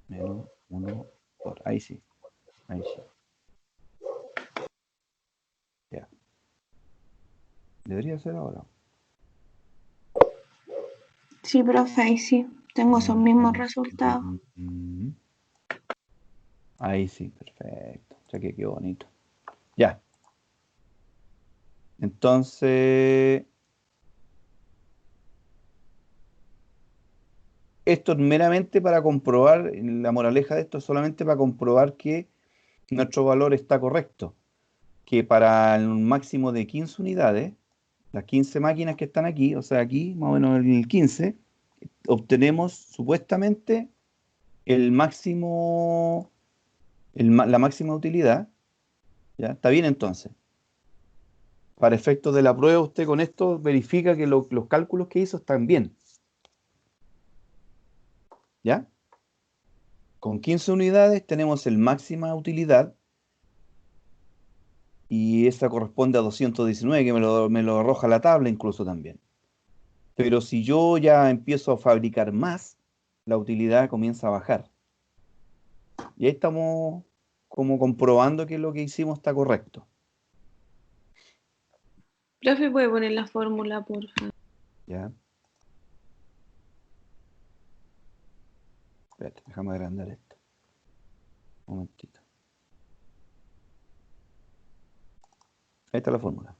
Menos 1 por. Ahí sí. Ahí sí. Ya. Debería ser ahora. Sí, profe, ahí sí. Tengo esos mismos resultados. Ahí sí, perfecto. O sea que qué bonito. Ya. Entonces, esto es meramente para comprobar, la moraleja de esto es solamente para comprobar que nuestro valor está correcto. Que para un máximo de 15 unidades, las 15 máquinas que están aquí, o sea, aquí más o menos el 15, obtenemos supuestamente el máximo, la máxima utilidad. ¿Ya? Está bien entonces. Para efectos de la prueba, usted con esto verifica que los cálculos que hizo están bien. ¿Ya? Con 15 unidades tenemos el máxima utilidad y esa corresponde a 219, que me lo arroja la tabla incluso también. Pero si yo ya empiezo a fabricar más, la utilidad comienza a bajar. Y ahí estamos como comprobando que lo que hicimos está correcto. Profe, ¿puede poner la fórmula, por favor? ¿Ya? Espérate, déjame agrandar esto. Un momentito. Ahí está la fórmula.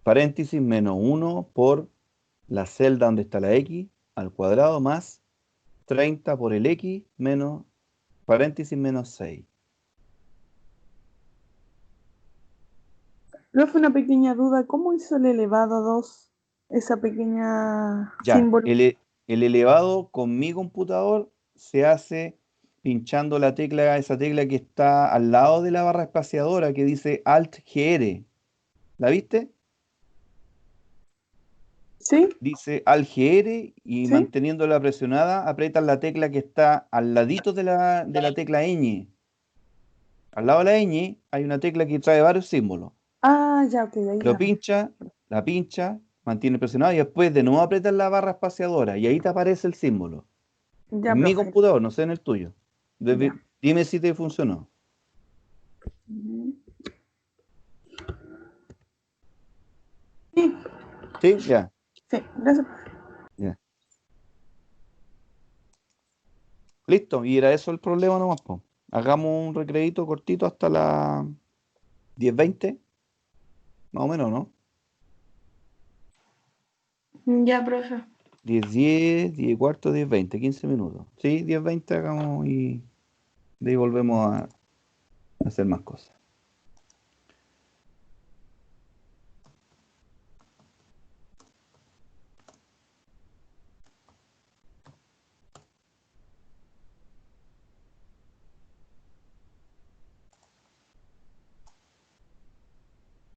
Paréntesis menos 1 por la celda donde está la X al cuadrado más 30 por el X menos paréntesis menos 6. Profe, una pequeña duda, ¿cómo hizo el elevado 2? Esa pequeña Ya, símbolo. el elevado con mi computador se hace pinchando la tecla, esa tecla que está al lado de la barra espaciadora que dice Alt GR. ¿La viste? ¿Sí? Dice Alt GR y ¿Sí? manteniéndola presionada aprietas la tecla que está al ladito de la tecla ñ. Al lado de la ñ hay una tecla que trae varios símbolos. Ah, ya, ok, ahí Lo la vi. pincha, la pincha, mantiene presionado y después de nuevo apretas la barra espaciadora y ahí te aparece el símbolo. Ya, En mi profe. computador, no sé en el tuyo. Ya. Dime si te funcionó. Sí, ¿Sí? Ya. sí, gracias, profe. Ya. Listo. Y era eso el problema nomás, po. Hagamos un recreito cortito hasta las 10:20. Más o menos, ¿no? Ya, profe. 10:10, 10:15, 10:20, 15 minutos. Sí, 10:20 hagamos y de ahí volvemos a hacer más cosas.